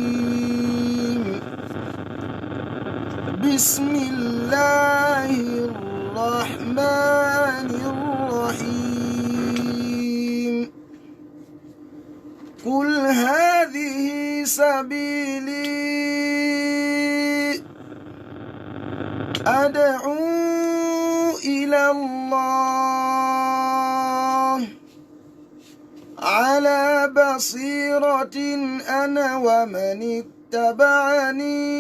الرجيم بسم الله الرحمن الرحيم قل هذه سبيلي أدعو إلى الله على بصيرة أنا ومن اتبعني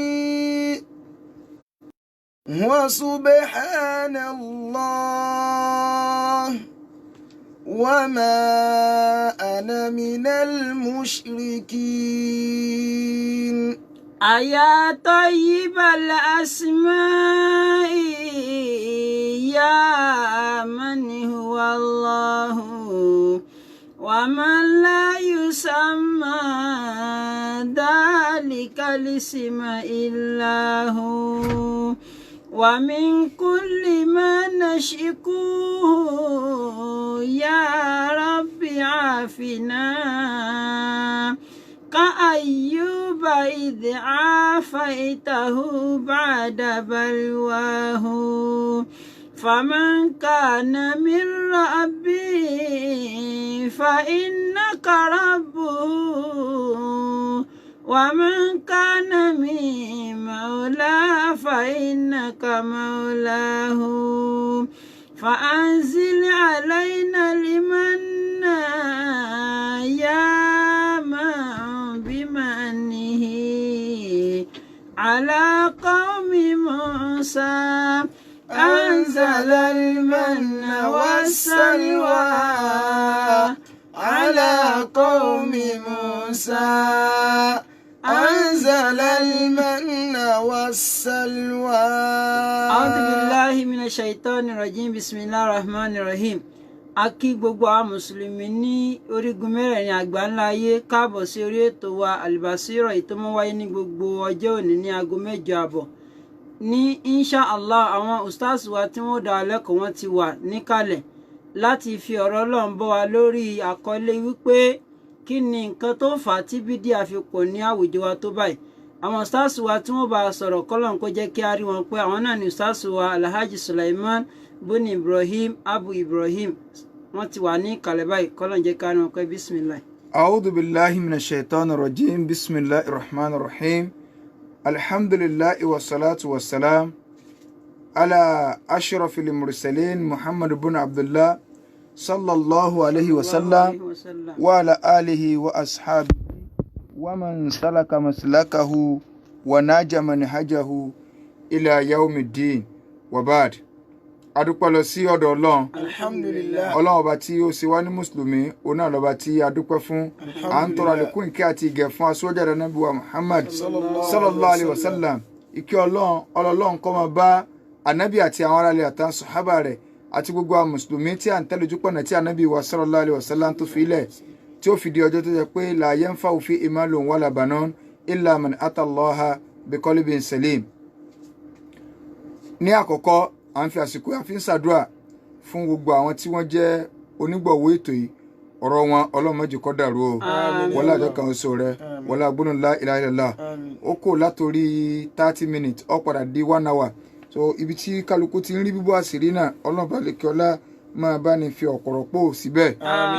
وسبحان الله وما أنا من المشركين يا طيب الأسماء يا من هو الله ومن لا يسمى ذلك الاسم إلا هو ومن كل ما نشكوه يا رب عافنا كأيوب إذ عافيته بعد بلواه فمن كان من ربي فإنك ربه ومن كان من مولاه فإنك مولاه فأنزل علينا المن يا من بمنه على قوم موسى أنزل المن والسلوى على قوم موسى أنزل المن والسلوى أعوذ بالله من الشيطان الرجيم بسم الله الرحمن الرحيم a kí gbogbo àwọn mùsùlùmí ní orígun mẹ́rẹ̀ẹ̀rin àgbáńlá ayé káàbọ̀ sí orí ètò wa Al-Basira tó máa wáyé ní gbogbo ọjọ́ òní ní aago 8:00 ní insha allah àwọn ustaz wa tí wọ́n dá lẹ́kọ̀ọ́ wọn ti wà níkàlẹ̀ láti fi ọ̀rọ̀ Ọlọ́run bọ́ wa lórí àkọlé wípé kí ni nǹkan tó fà á tí bídíà fi pọ̀ ní àwùjọ wa tó báyìí. àwọn ustaz wa tí wọ́n bá sọ̀rọ̀ kọ́lọ́n kó jẹ́ kí a rí wọn pé àwọn náà ni ustaz wa Alhaji Sulaiman bun Ibrahim Abu Ibrahim wọ́n ti wà ní ìkàlẹ̀ báyìí kọ́lọ́n jẹ́ ká rí wọn pé bismillah. A'udhu billahi minash shaitani rajim bismillahir rahmanir rahim alhamdulillahi wassalatu wassalam ala ashrafil mursalin Muhammad ibn Abdullah sallallahu alayhi wa sallam wa ala alihi wa ashabihi wa man salaka maslakahu wa naja manhajahu ila yawmiddin wa ba'd. Adúpẹ́ lọ sí ọ̀dọ̀ Ọlọ́run. Alhamdulillah. Ọlọ́run ọba tí ó ṣe wá ní mùsùlùmí òun náà lọ́ba tí a dúpẹ́ fún. À ń tọrọ àlékún ìkẹ́ àti ìgẹ̀ fún aṣọ́jà Ànábì wa Muhammad sallallahu alayhi wa sallam. Ìkẹ́ Ọlọ́run kó máa bá Ànábì àti àwọn aráàlú àtàwọn sàhábà rẹ̀ àti gbogbo àwọn mùsùlùmí tí à ń tẹ̀lé ojúpọ̀nà tí Ànábì wa sallallahu alayhi wa sallam tó fi ilẹ̀ tí ó fi di ọjọ́ tó jẹ́ pé la yanfa'u fihi malun wala banun illa man ata Allaha biqalbin salim. Ní àkọ́kọ́ à ń fi àsìkò àfi ń ṣàdúrà fún gbogbo àwọn tí wọ́n jẹ́ onígbọ̀wọ́ ètò yìí ọ̀rọ̀ wọn Ọlọ́run má jẹ́ kó dàrú o wọlá àjọ kan oṣù rẹ wọlá gbóná la ilaha illallah ó kò látòrí 30 minutes ó padà di 1 hour so ibi tí kálukú ti ń rí bíbọ́ àṣírí náà Ọlọ́run bá lè kí ọlá máa bá ní fi ọ̀pọ̀rọ̀pọ̀ síbẹ̀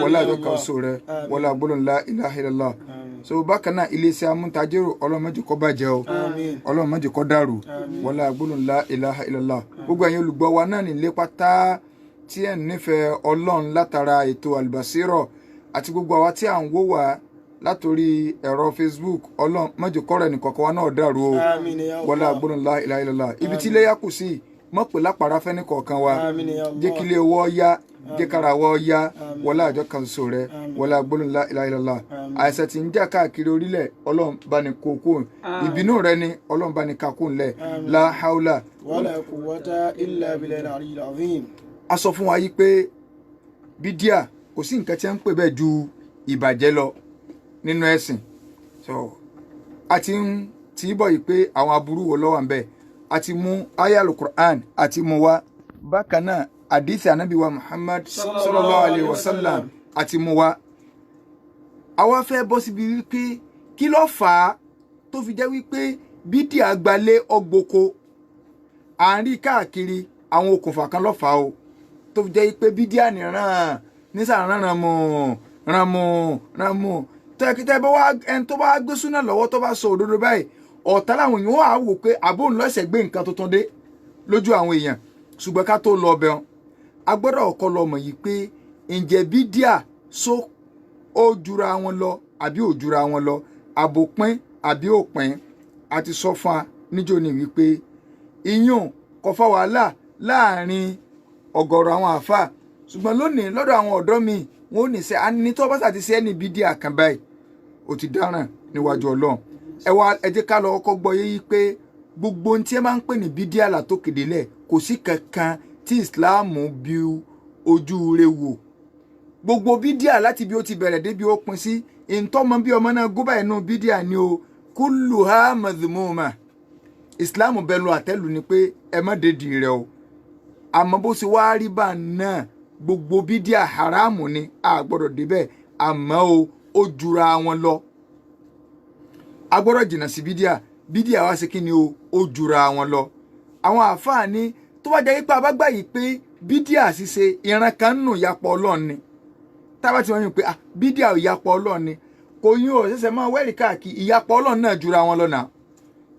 wọlá àjọ kan oṣù rẹ wọlá gbóná la ilaha illallah so bákan náà iléeṣẹ́ amúntajérò Ọlọ́run má jẹ́ kó bàjẹ́ o Ọlọ́run má jẹ́ kó dàrú wọlá gbóná la ilaha illallah gbogbo ẹ̀yin olùgbọ́ wa náà nílé pátá tí ẹ̀ nífẹ̀ẹ́ Ọlọ́run látara ètò Al-Basira àti gbogbo àwa tí à ń wò wá látòrí ẹ̀rọ Facebook Ọlọ́run má jẹ́ kọ́rọ̀ ẹnìkọ̀ọ̀kan wa náà dàrú o wọlá gbóná la ilaha illallah ibi tí iléyà kù sí mọ̀ pé lápára fẹ́ni kọ̀ọ̀kan wa jẹ́ kí ilé owó yá jẹ́ kára wọ́ yá wọlá àjọ kan so rẹ wọlá gbóná la ilaha illallah àìsàn tí ń jà káàkiri orílẹ̀ Ọlọ́run bá ní kókó ìbínú rẹ ni Ọlọ́run bá ní kakó ńlẹ̀ la haula wala quwwata illa billahi al-aliyyil azim. a sọ fún wa yìí pé bídíà kò sí nǹkan tí ń pè bẹ́ẹ̀ ju ìbàjẹ́ lọ nínú ẹ̀sìn so a ti ń tì í bọ̀ yìí pé àwọn aburú wo ló wà ńbẹ̀ a ti mú ayalu Qur'an àti mú wa bákan náà àdìsí Ànábì wa Muhammad sallallahu alayhi wa sallam àti mú wa àwa fẹ́ bọ́ síbi wípé kí ló fà á tó fi jẹ́ wípé bídíà gbalé ọgboko à ń rí káàkiri àwọn okùnfà kan ló fà á o tó fi jẹ́ wípé bídíà nìran nísàn ránmù tẹ́kítẹ́ bá wá ẹni tó bá gbé súnà lọ́wọ́ tó bá sọ òdodo báyìí ọ̀tá làwọn èèyàn wà á wò pé àbó ń lọ́sẹ̀ gbé nǹkan tuntun dé lójú àwọn èèyàn ṣùgbọ́n ká tó lọ ọbẹ̀ wọn a gbọ́dọ̀ ọkọ lọ mọ̀ yìí pé ǹjẹ́ bídíà so ó jura wọn lọ àbí ò jura wọn lọ àbò pín àbí ò pín àti sọ fún wa níjó ni wípé iyún kò fa wàhálà láàrin ọ̀gọ̀rọ̀ àwọn àáfàá ṣùgbọ́n lónìí lọ́dọ̀ àwọn ọ̀dọ́ mi wọn ò ní sẹ́ àní tó bá sàti sẹ́ ní bídíà kan báyìí ó ti dáràn níwájú Ọlọ́run ẹ jẹ́ ká lọ kọ́kọ́ gbọ́ yé pé gbogbo ohun tí ẹ máa ń pè ní bídíà látòkèdélẹ̀ kò sí kankan tí ìsìláàmù bí ojú rẹ̀ wò gbogbo bídíà láti bí ó ti bẹ̀rẹ̀ débi ó pin sí ìtọ́mọ bí ọmọ náà góbà inú bídíà ni o kulluha madhmuma ìsìláàmù bẹ̀lú àtẹ́lù ni pé ẹ má dédì rẹ̀ o àmọ́ bó ṣe wá rí bá náà gbogbo bídíà haramu ni a gbọ́dọ̀ débẹ̀ àmọ́ o ó jura wọn lọ a gbọ́dọ̀ jìnnà sí bídíà wá sí kí ni o ó jura wọn lọ àwọn àáfàá ní tó bá jẹ́ pé abágbà yìí pé bídíà ṣíṣe ìran kan nù yapọ̀ Ọlọ́run ni tábà tí wọ́n yìn pé bídíà ò yapọ̀ Ọlọ́run ni kò yín ò ṣẹ̀ṣẹ̀ máa wẹ́rì káàkiri ìyapọ̀ Ọlọ́run náà jura wọn lọ náà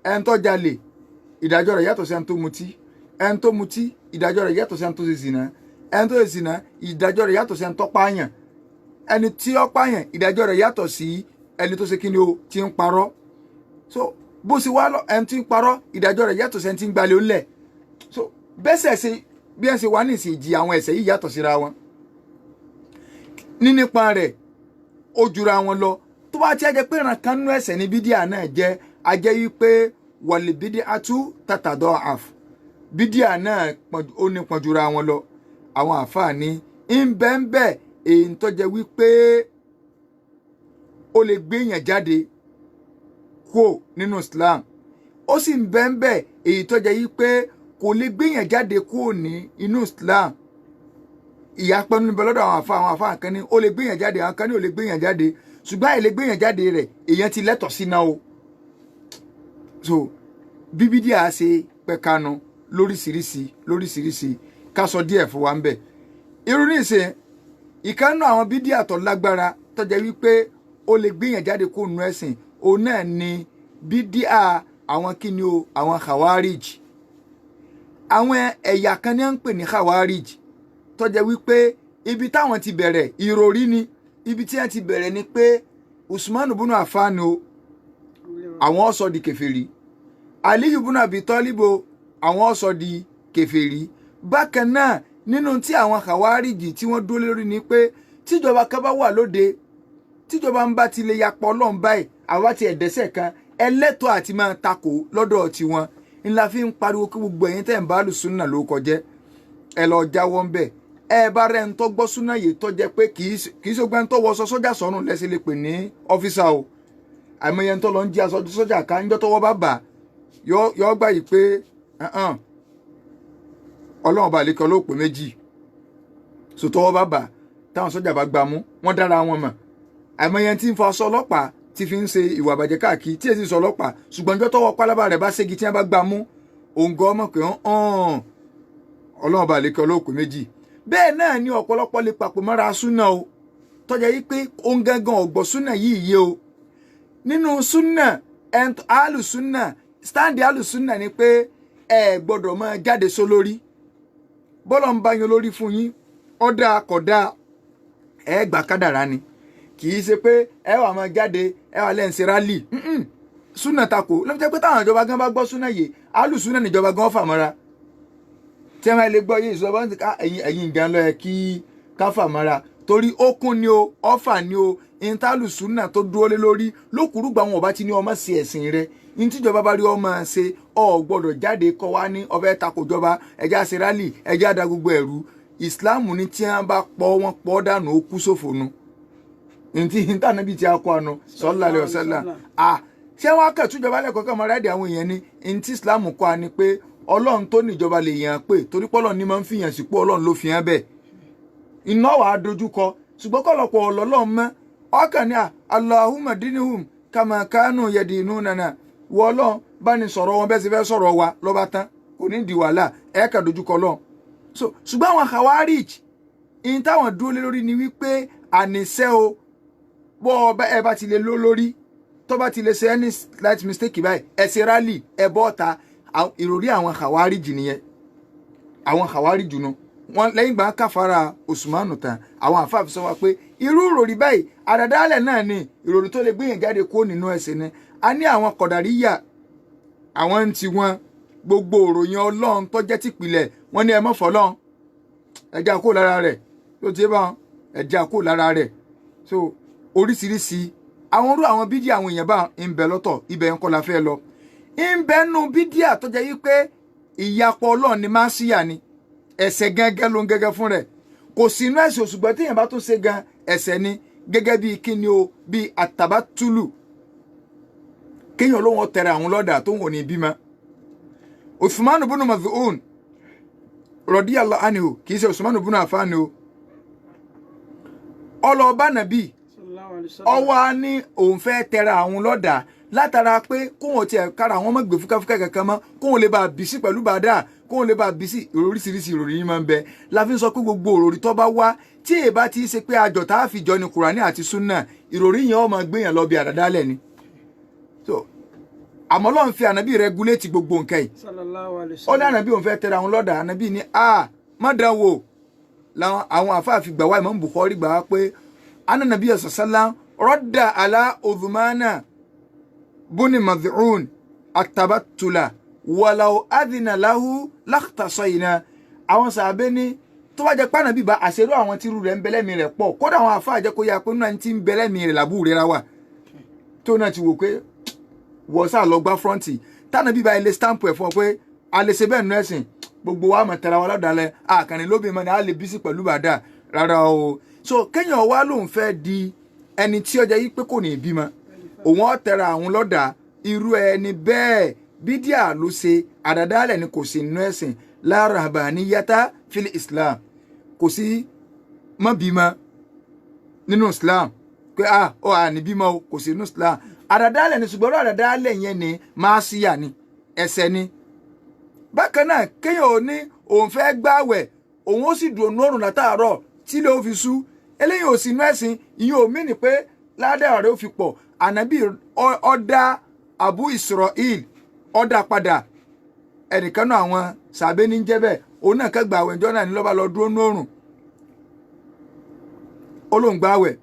ẹni tó jalè ìdájọ́ rẹ̀ yàtọ̀ sí ẹni tó mutí ẹni tó mutí ìdájọ́ rẹ̀ yàtọ̀ sí ẹni tó ṣe zìnà ẹni tó ṣe zìnà ìdájọ́ rẹ̀ yàtọ̀ sí ẹni tó pààyàn ẹni tí ó pààyàn ìdájọ́ rẹ̀ yàtọ̀ sí ẹni tó ṣe kí ni o ti ń parọ́ so bó ṣe wá ẹni tí ń parọ́ ìdájọ́ rẹ̀ yàtọ̀ sí ẹni tí ń gbalẹ̀ ńlẹ̀ so bẹ́sẹ̀ ṣe bí ẹ ṣe wá ní ìsìn ìjì àwọn ẹ̀ṣẹ̀ yìí yàtọ̀ síra wọn nípa rẹ̀ ó jura wọn lọ tó bá ti jẹ́ pé ìran kan nú ẹ̀ṣẹ̀ ní bídíà náà jẹ́ ajẹ́ wípé wọ̀lì bídíà tú tàtàdọ́ àf bídíà náà ó nípọn jura wọn lọ àwọn àǹfààní ńbẹ́ńbẹ́ èyí tó jẹ́ wípé ó lè gbéyàn jáde kúò nínú Islam ó sì ńbẹ́ńbẹ́ èyí tó jẹ́ wípé kò lè gbéyàn jáde kúò ní inú Islam ìyapẹ́ nínú ibẹ̀ lọ́dọ̀ àwọn àfáà kan ní ó lè gbéyàn jáde àwọn kan ní ó lè gbéyàn jáde ṣùgbọ́n àìlè gbéyàn jáde rẹ̀ èèyàn ti lẹ́tọ̀ sí náà o so bíbídíà ṣe pẹ̀kanu lóríṣiríṣi ká sọ díẹ̀ fún wa ń bẹ̀ irú nísìn ìkànnù àwọn bídíà tó lágbára tó jẹ́ wípé ó lè gbéyàn jáde kó nu ẹ̀sìn òun náà ni bídíà àwọn kíni o àwọn khawarij àwọn ẹ̀yà kan ní à ń pè ní khawarij tó jẹ́ wípé ibi táwọn ti bẹ̀rẹ̀ ìròrí ni ibi tí wọ́n ti bẹ̀rẹ̀ ni pé Usman bunu Affan o àwọn sọ di kèfèrí Aliyu bunu Abi Talib àwọn sọ di kèfèrí bákan náà nínú tí àwọn khawarij tí wọ́n dúró lórí ni pé tíjọba kan bá wà lóde tíjọba ń bá ti lè yapọ̀ Ọlọ́run báyìí àwa ti ẹ̀dẹ́sẹ̀ kan ẹlẹ́tọ̀ọ́ àti máa takò lọ́dọ̀ tiwọn ńlá fi ń pariwo kí gbogbo ẹ̀yin tẹ̀ ń bá Alùsùnnà ló kọjẹ́ ẹ lọ jáwọ́ ń bẹ̀ ẹ bá rẹ̀ ń tó gbọ́ súnà yìí tó jẹ́ pé kì í ṣogbẹ́ ń tó wọṣọ sọ́jà sọ́run lẹ́sẹ̀ lè pè ní ọ́fíìsà o àìmọye ń tó lọ ń jí aṣọ sọ́jà ká ń jọ́ tọwọ́ bá bà yọ gbà yìí pé Ọlọ́run bá lè kọ́ ló pè méjì so tọwọ́ bá bà táwọn sọ́jà bá gbà mú wọ́n dára wọn mọ̀ àìmọye tí ń fa aṣọ ọlọ́pàá tí fi ń ṣe ìwà àbàjẹ́ káàkiri tí èsì sọ ọlọ́pàá ṣùgbọ́n jọ́ tọwọ́ pálábà rẹ̀ bá ségi tí wọ́n bá gbà mú òǹgọ́ ọmọ pé Ọlọ́run bá lè kọ́ ló pè méjì bẹ́ẹ̀ náà ni ọ̀pọ̀lọpọ̀ lè papò mọ́ra súnà o tọ́jà yìí pé òun gangan ọ̀gbọ̀ súnà yìí yé o nínú súnà alùsúnà stáǹdì alùsúnà ni pé ẹ gbọ́dọ̀ máa jáde só lórí bọ́lọ̀ ń bá yan lórí fún yín ọ̀dà kọ̀dà ẹ gbà kádàrá ni kì í ṣe pé ẹ wà máa jáde ẹ wà lẹ́yìn ṣe rálì súnà takò lọ́pọ̀ jẹ́ pé táwọn ìjọba gan bá gbọ́ súnà yìí alùsúnà níjọba gan fà mọ́ra tí a máa lè gbọ́ yìí ìṣòro bá ẹ̀yìn ìgbà lọ ẹ̀ kí káfà mọ́ra torí okun ni o ọfà ni o intalùsùnà tó dúró lé lórí lókùrúgba wọn ọba ti ní ọmọ sí ẹ̀sìn rẹ ní tíjọba bá rí ọmọ ṣe ọ gbọ́dọ̀ jáde kọ wá ní ọfẹ takòjọba ẹjẹ àṣerálì ẹjẹ àdá gbogbo ẹrú ìsìláàmù ní tí wọn bá pọ wọn pọ dànù ó kú sófo nu ntí ntànàbí tí a kọ àná sallallahu alaihi wasallam ṣé wọn akẹ́tùjọba lẹ́kọ̀ọ́ kọ́ mọ́ra ẹ̀dẹ̀ àwọn èèyàn ni ntí ìsìláàmù kọ́ a ni pé ọlọ́run tó níjọba lè yàn pé torí pọ́lọ́run ní máa ń fìyàn sípò ọlọ́run ló fi hàn bẹ́ẹ̀ iná wà á dojúkọ ṣùgbọ́n kọ́lọ́pọ̀ ọlọ́run mọ́ ọkàn ní Allahumma dinihum kama kanu yadinunana wọlọ́n bá ní sọ̀rọ̀ wọn bẹ́ẹ̀ sì fẹ́ sọ̀rọ̀ wa lọ́ba tán kò ní di wàhálà ẹ̀ẹ́kà dojúkọ lọ́n. So ṣùgbọ́n àwọn Khawarij ìyìn táwọn dúró lé lórí ni wípé àníṣe o bọ́ ọba ẹ bá ti lè ló lórí tó bá ti lè ṣe any slight mistake báyìí ẹ ṣe rally ẹ bọ́ ọ̀ta ìròrí àwọn Khawarij nìyẹn. Àwọn Khawarij jùnú wọn lẹ́yìn gbà káfàrà Usmanu tán àwọn àfáà fi sọ wá pé irú ìròrí báyìí àdàdálẹ̀ náà ni ìròrí tó lè gbìyànjú jáde kó nínú ẹ̀sìn ni. A ní àwọn Kọ̀dàríyà àwọn ń ti wọn gbogbo òròyìn Ọlọ́run tó jẹ́ tìpìlẹ̀ wọn ní ẹ mọ́ fọlọ́n ẹja kó lára rẹ̀ tó ti bá wọn ẹja kó lára rẹ̀. So oríṣiríṣi àwọn orú àwọn bídíà àwọn èèyàn bá ń bẹ lọ́tọ̀ ibẹ̀ ń kọ́ la fẹ́ lọ. ń bẹ nu bídíà tó jẹ́ yí pé ìyapọ̀ Ọlọ́run ni máa ń síyà ni ẹ̀ṣẹ̀ gẹ́gẹ́ ló ń gẹ́gẹ́ fún rẹ̀ kò sí inú ẹ̀sìn òṣùgbọ́n téèyàn bá tó ṣe gan ẹ̀ṣẹ̀ ni gẹ́gẹ́ bíi kíni o bíi àtàbátúlù kéèyàn ló wọn tẹ̀rẹ̀ àwọn lọ́dà tó ń wò ní bímọ. Uthman ibn Maz'un radiyallahu anhu kì í ṣe Uthman ibn Affan o ọlọ́ọ̀bá nàbí ọwọ́ á ní òun fẹ́ tẹ̀rẹ̀ àwọn lọ́dà látara pé kóhun tiẹ̀ kára àwọn ọmọ gbé fúkàfúkà kankan mọ́ kóhun lè bá a bì sí pẹ̀lú bàdà kóhun lè bá a bì sí oríṣiríṣi ìròrí yìí máa ń bẹ la fi ń sọ pé gbogbo òròrí tó bá wá tí èèbá ti ṣe pé àjọ tá a fi jọ ní Kùránì àti Súnà ìròrí yẹn ó máa gbéyàn lọ bí àdàdálẹ̀ ni. So àmọ́ Ọlọ́run fi ànábì rẹguléètì gbogbo nǹkan yìí ó ní ànábì òun fẹ́ tẹ̀rẹ̀ àwọn lọ́dà ànábì ní má dán wò làwọn àwọn àfáà fi gbà wá Imam Bukhari gbà wá pé ananabi sallallahu radda ala Uthmana buni Maz'un atabatula walau adhina lahu lakhtasayna. Àwọn sàbẹ ní tó bá jẹ́ pé ànábì bá àṣẹrú àwọn tírú rẹ̀ ń bẹlẹ́mì rẹ̀ pọ̀ kódà àwọn àfáà jẹ́ kó yá pé náà ti ń bẹlẹ́mì rẹ̀ làbú rẹ̀ ra wà tó náà ti wò pé wọ́n sá lọ gbá fronti tánàbí bá ilé stamp ẹ̀ fún ọ pé a lè ṣe bẹ́ẹ̀ nú ẹ̀sìn gbogbo wa mọ̀ tẹ̀ra wa lọ́dàlẹ̀ àkànní lóbi mọ́ ni a lè bí sí pẹ̀lú bàdà rárá o. So kéèyàn wá lòun fẹ́ di ẹni tí ọjà yìí pé kò ní bímọ òun ọ̀ tẹ̀ra àwọn lọ́dà irú ẹni bẹ́ẹ̀ bídíà ló ṣe àdàdálẹ̀ ni kò sí nínú ẹ̀sìn la rahbaniyata fil Islam kò sí mọ́ bímọ nínú Islam pé ní bímọ kò sí nínú Islam àdàdálẹ̀ ni ṣùgbọ́n àdàdálẹ̀ yẹn ni máa ṣíyà ni ẹ̀ṣẹ̀ ni. Bákan náà kéèyàn ò ní òun fẹ́ gbààwẹ̀ òun ó sì dùn òórùn látàárọ̀ tí lè ó fi sú eléyìí ò sí inú ẹ̀sìn ìyẹn ò mí ni pé ládàá rẹ̀ ó fi pọ̀ ànábì ọ̀dà Abu Israel ọ̀dà padà ẹnìkan náà àwọn sàbẹ́ ní jẹ́ bẹ́ẹ̀ òun náà kẹ́gbà àwẹ̀ ìjọ náà ní lọ́ba lọ dúró nóòrùn ó lóun gbà àwẹ̀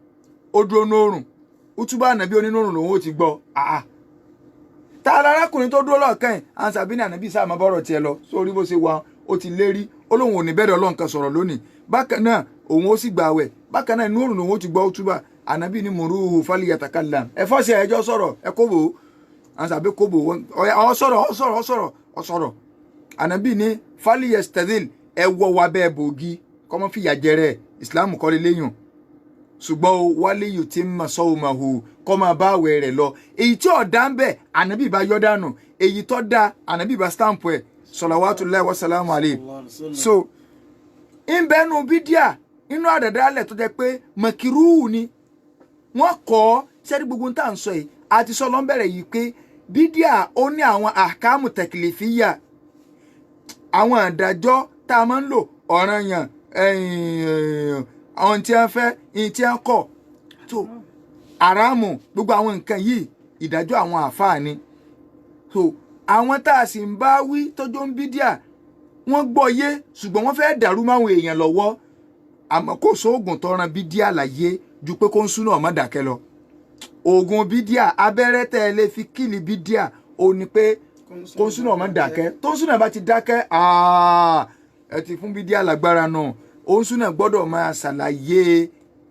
ó dúró nóòrùn ó túbọ̀ ànábì onínóòrùn lòun ó ti gbọ́ tá a lárákùnrin tó dúró lọ́ọ̀kan yìí àwọn sàbẹ́ ní ànábì sáà máa bọ́rọ̀ tiẹ̀ lọ sórí bó ṣe wà ó ti lérí ó lóun ò ní bẹ́ẹ̀ Ọlọ́run kan sọ̀rọ̀ lónìí bákan náà òun ó sì gbà àwẹ̀ bákan náà inú òrùn lòun ó ti gbọ́ ó túbọ̀ ànábì ní muruhu falyatakallam ẹ fọ́ọ̀sì ẹjọ́ sọ̀rọ̀ ẹ kó bò ó àwọn sàbẹ́ kó bò ó ọ sọ̀rọ̀ ànábì ní falyastadhil ẹ wọ wa bẹ́ẹ̀ bòógì kọ́mọ́ fìyà jẹrẹ ìsìláàmù kọ́lé léyìn ṣùgbọ́n o wálé yìí ti ń mọ̀ sọ́wọ́ máa hù kọ́ máa bá àwẹ̀ rẹ̀ lọ èyí tí ọ̀dà ń bẹ̀ ànábì bá yọ dànù èyí tó da ànábì bá stamp ẹ̀ salawatullahi wa salamu alayhi. So ń bẹ́nu bídíà inú àdàdálẹ̀ tó jẹ́ pé mọ̀kìrúù ni wọ́n kọ́ sẹ́rí gbogbo ń tà ń sọ yìí àti sọ lọ́nbẹ̀rẹ̀ yìí pé bídíà ó ní àwọn àkámù tẹ̀kìlìfíyà àwọn àdájọ́ tá a máa ń lò ọ̀ranyàn àwọn tí wọ́n fẹ́ ìyìn tí wọ́n kọ̀ tó àràmù gbogbo àwọn nǹkan yìí ìdájọ́ àwọn àfáà ni. So àwọn tá a sì ń bá wí tọ́jú ń bídíà wọ́n gbọ́ yé ṣùgbọ́n wọ́n fẹ́ dàrú máwọn èèyàn lọ́wọ́ àmọ́ kò sóògùn tó ran bídíà láyé ju pé kó ń súnà ọmọ dàkẹ́ lọ. Oògùn bídíà abẹ́rẹ́ tẹ́ ẹ lè fi kílì bídíà ó ní pé kó ń súnà ọmọ dàkẹ́ tó ń súnà bá ti dákẹ́ ẹ ti fún bídíà lágbára náà ó ń súnà gbọ́dọ̀ máa ṣàlàyé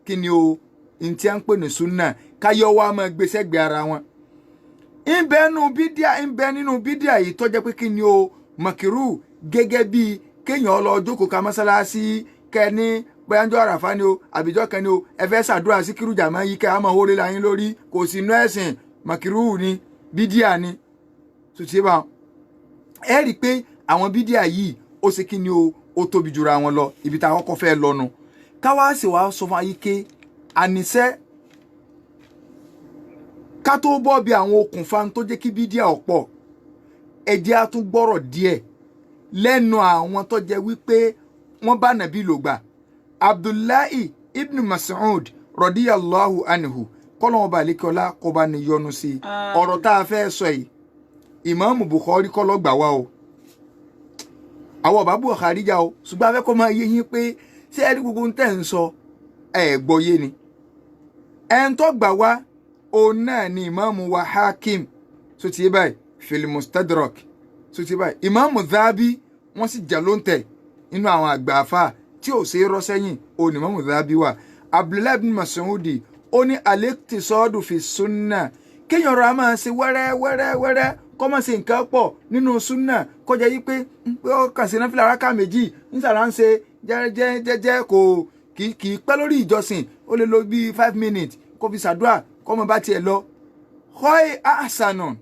kí ni o ní tí a ń pè ní súnà káyọ̀ wá máa gbé sẹ́gbẹ̀ẹ́ ara wọn. ń bẹ nínú bídíà yìí tó jẹ́ pé kí ni o mọ̀kìrú gẹ́gẹ́ bíi kéèyàn lọ jókòó ka mọ́sálásí kẹ́ni bóyájọ́ àràfá ni o àbíjọ́ kan ni o ẹ fẹ́ ṣàdúrà sí kírú jàmá yìí kẹ́ àmọ́ wọlé láyín lórí kò sí inú ẹ̀sìn mọ̀kìrú ni bídíà ni tó ti bá ẹ rí i pé àwọn bídíà yìí ó ṣe kí ni o ó tóbi jura wọn lọ ibi táwọn kọ́ fẹ́ lọ́nu káwá sì wá sọ fún ayé ké àníṣẹ́ ká tó bọ́ bí àwọn okùnfà tó jẹ́ kí bídíà ọ̀pọ̀ ẹ jẹ́ á tún gbọ́rọ̀ díẹ̀ lẹ́nu àwọn tó jẹ́ wípé wọ́n bá nàbí lò gbà. Abdullahi ibn Mas'ud radiyallahu anhu kọ́lọ́wọ́n bá lékọ́lá kó bá ní yọ́nú sí i. Ọ̀rọ̀ tá a fẹ́ sọ yìí Ìmáàmù Bukhari kọ́ ló gbà wá o, àwọn ọ̀bá Bukhari já o, ṣùgbọ́n a fẹ́ kó máa yé yín pé ṣé ẹ rí gbogbo ń tẹ̀ ń sọ ẹ̀ gbọ́ yé ni. Ẹn tó gbà wá òun náà ni Ìmáàmù wa Hakim so ti yé báyìí fil Mustadrak so ti yé báyìí. Ìmáàmù Dhahabi wọ́n sì jà ló ń tẹ̀ nínú àwọn àgbà àfà tí ò ṣe é rọ́ sẹ́yìn òun ni Ìmáàmù Dhahabi wà. Abdullahi ibn Mas'udi ó ní al-iqtisadu fi sunna kéèyàn rọra máa ṣe wẹ́rẹ́ kọ́ máa ṣe nǹkan pọ̀ nínú sunna kọjá yí pé ó kàn sí náfìlà rákà méjì nísàlá ń ṣe jẹ́jẹ́ kò kì í pẹ́ lórí ìjọsìn ó lè lo bíi 5 minutes kó fi ṣàdúrà kó mọ bá tiẹ̀ lọ. Khoi ahsanon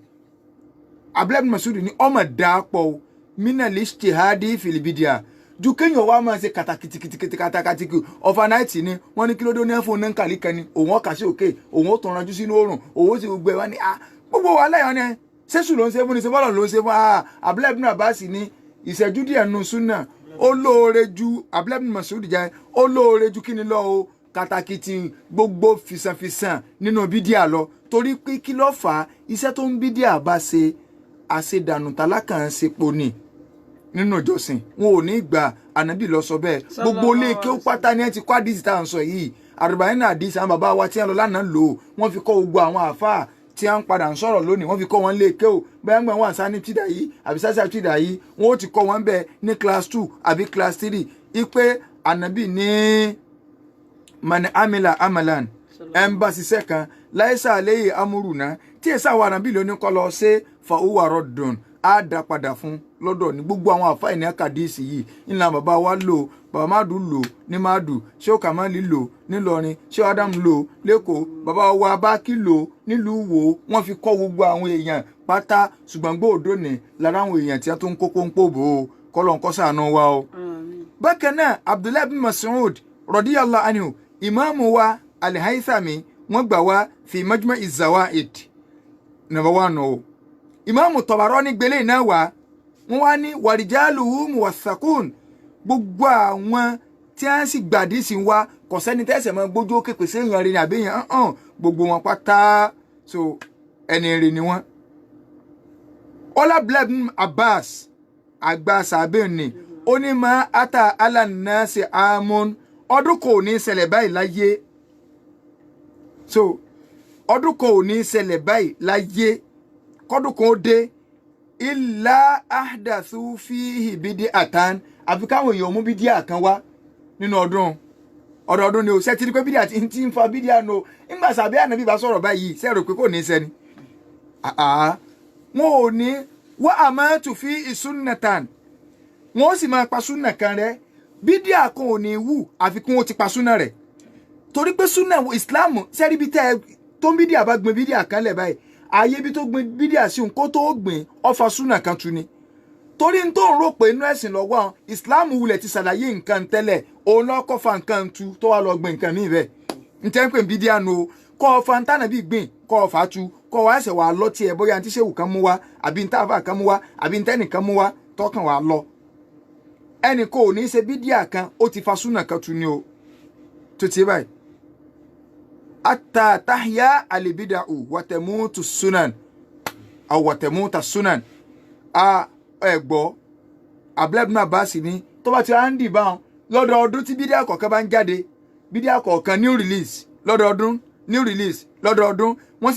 Abdullahi ibn Mas'udi ní ọmọ dàápọ̀ o mina lishtihadi fil bidia ju kéèyàn wá máa ṣe kàtàkìtì overnight ni wọ́n ní kí ló dé ní ẹ̀fọn náà kàlí kan ni òun ọkà sí òkè òun ó tún ranjú sínú oòrùn òun ó sì gbẹ wá ní gbogbo wa láyọ̀ ni ṣéṣù ló ń ṣe fún ni ṣe bọ́lọ̀ ló ń ṣe fún Abdullahi ibn Abbas ní ìṣẹ́jú díẹ̀ nù súnà ó lóore ju Abdullahi ibn Mas'ud jẹ́ ó lóore ju kí ni lọ o kàtàkìtì gbogbo fìsànfìsàn nínú bídíà lọ torí pé kí ló fà á iṣẹ́ tó ń bídíà bá ṣe àṣedànù tálákà ń sepo ni nínú ìjọsìn wọn ò ní gbà ànábì lọ sọ bẹ́ẹ̀ gbogbo ilé kí ó pátá ní ẹ ti kọ́ àdìsí tá à ń sọ yìí àrùbáyìn náà àdìsí àwọn bàbá wa tí wọn lọ lánàá lò ó wọn fi kọ́ gbogbo àwọn àáfàá tí wọn padà ń sọ̀rọ̀ lónìí wọn fi kọ́ wọn lé ké o bẹ́ẹ̀ gbọ́n wọn àṣà ní tìdà yìí àbí sáṣà tìdà yìí wọn ó ti kọ́ wọn bẹ́ẹ̀ ní class 2 àbí class 3 ipe ànábì ní mani amila amalan ẹnbàṣì sẹ́kan láìsà àléyé amúrùnà tí èsà àwọn ànábì lóní kọ́ lọ ṣe fàwùwàrọ̀ dùn á dá padà fún lọ́dọ̀ ní gbogbo àwọn àfáà ní àkàdíìsì yìí ńlá bàbá wa lò bàbá Madu lò ní Madu ṣé ó Kàmáàlì lò nílọrin ṣé Adam lò lẹ́kọ̀ọ́ bàbá wa Bákí lò nílùú Ìwó wọ́n fi kọ́ gbogbo àwọn èèyàn pátá ṣùgbọ́n gbòòdò ní lára àwọn èèyàn tí a tó ń kókó ń pòbò o kọ́lọ̀ ń kọ́ sànú wa o. bákan náà Abdullahi bin Mas'ud radiyallahu anhu ìmáàmù wa Al-Haythami wọ́n gbà wá fi Majma' az-Zawaid number 1 o ìmáàmù Tabarani gbélé náà wá wọ́n wá ní wàrìjálùú muwaththaqun gbogbo àwọn tí wọ́n sì gbàdí sí wa kò sẹ́ni tẹ́sẹ̀ mọ́ gbójú ó képe sí èèyàn rẹ̀ ní àbẹ́yàn hàn gbogbo wọn pátá so ẹni rẹ̀ ni wọ́n. ọlá Ibn Abbas àgbà sàbẹ̀ ni ó ní ma ata alannasi amun ọdún kò ní ṣẹlẹ̀ báyìí láyé so ọdún kò ní ṣẹlẹ̀ báyìí láyé kọ́dún kan ó dé illa ahdathu fihi bid'atan àfi káwọn èèyàn mú bídíà kan wá nínú ọdọọdún ni o ṣe ti rí pé bídíà ti ń fa bídíà no nígbà sàbí ànábì bá sọ̀rọ̀ báyìí ṣe rò pé kò ní sẹ́ni wọn ò ní wa amatu fi sunnatan wọn ó sì máa pa súnà kan rẹ bídíà kan ò ní wù àfi kí wọn ti pa súnà rẹ torí pé súnà ìsìláàmù sẹ́rí bí tẹ́ tó ń bídíà bá gbin bídíà kan lẹ̀ báyìí ayé bí tó gbin bídíà sí òun kó tó gbìn ọfà súnà kan tu ni torí n tó ń rò pé inú ẹ̀sìn lọ́wọ́ àwọn ìsìláàmù wulẹ̀ ti ṣàlàyé nǹkan tẹ́lẹ̀ òun lọ́kọ́ fa nǹkan tu tó wà lọ gbìn nǹkan míì bẹ́ẹ̀ n tẹ́ ń pè bídíà nu o kọ́ ọfà ntànà bí gbìn kọ́ ọfà tu kọ́ wa ẹsẹ̀ wà lọ tiẹ̀ bóyá ntí sẹ́wù kan mú wa àbí ntàfà kan mú wa àbí ntẹ́nì kan mú wa tọkàn wà lọ ẹnì kò ní í ṣe bídíà kan ó ti fa súnà kan tu ni o tó ti báyìí hatta tahya al-bid'u wa tamutu sunan aw wa tamuta sunan ẹgbọ́ Abdullahi ibn Abbas ní tó bá ti á ń dì báwọn lọ́dọọdún tí bídíà kọ̀ọ̀kan bá ń jáde bídíà kọ̀ọ̀kan new release lọ́dọọdún new release lọ́dọọdún wọ́n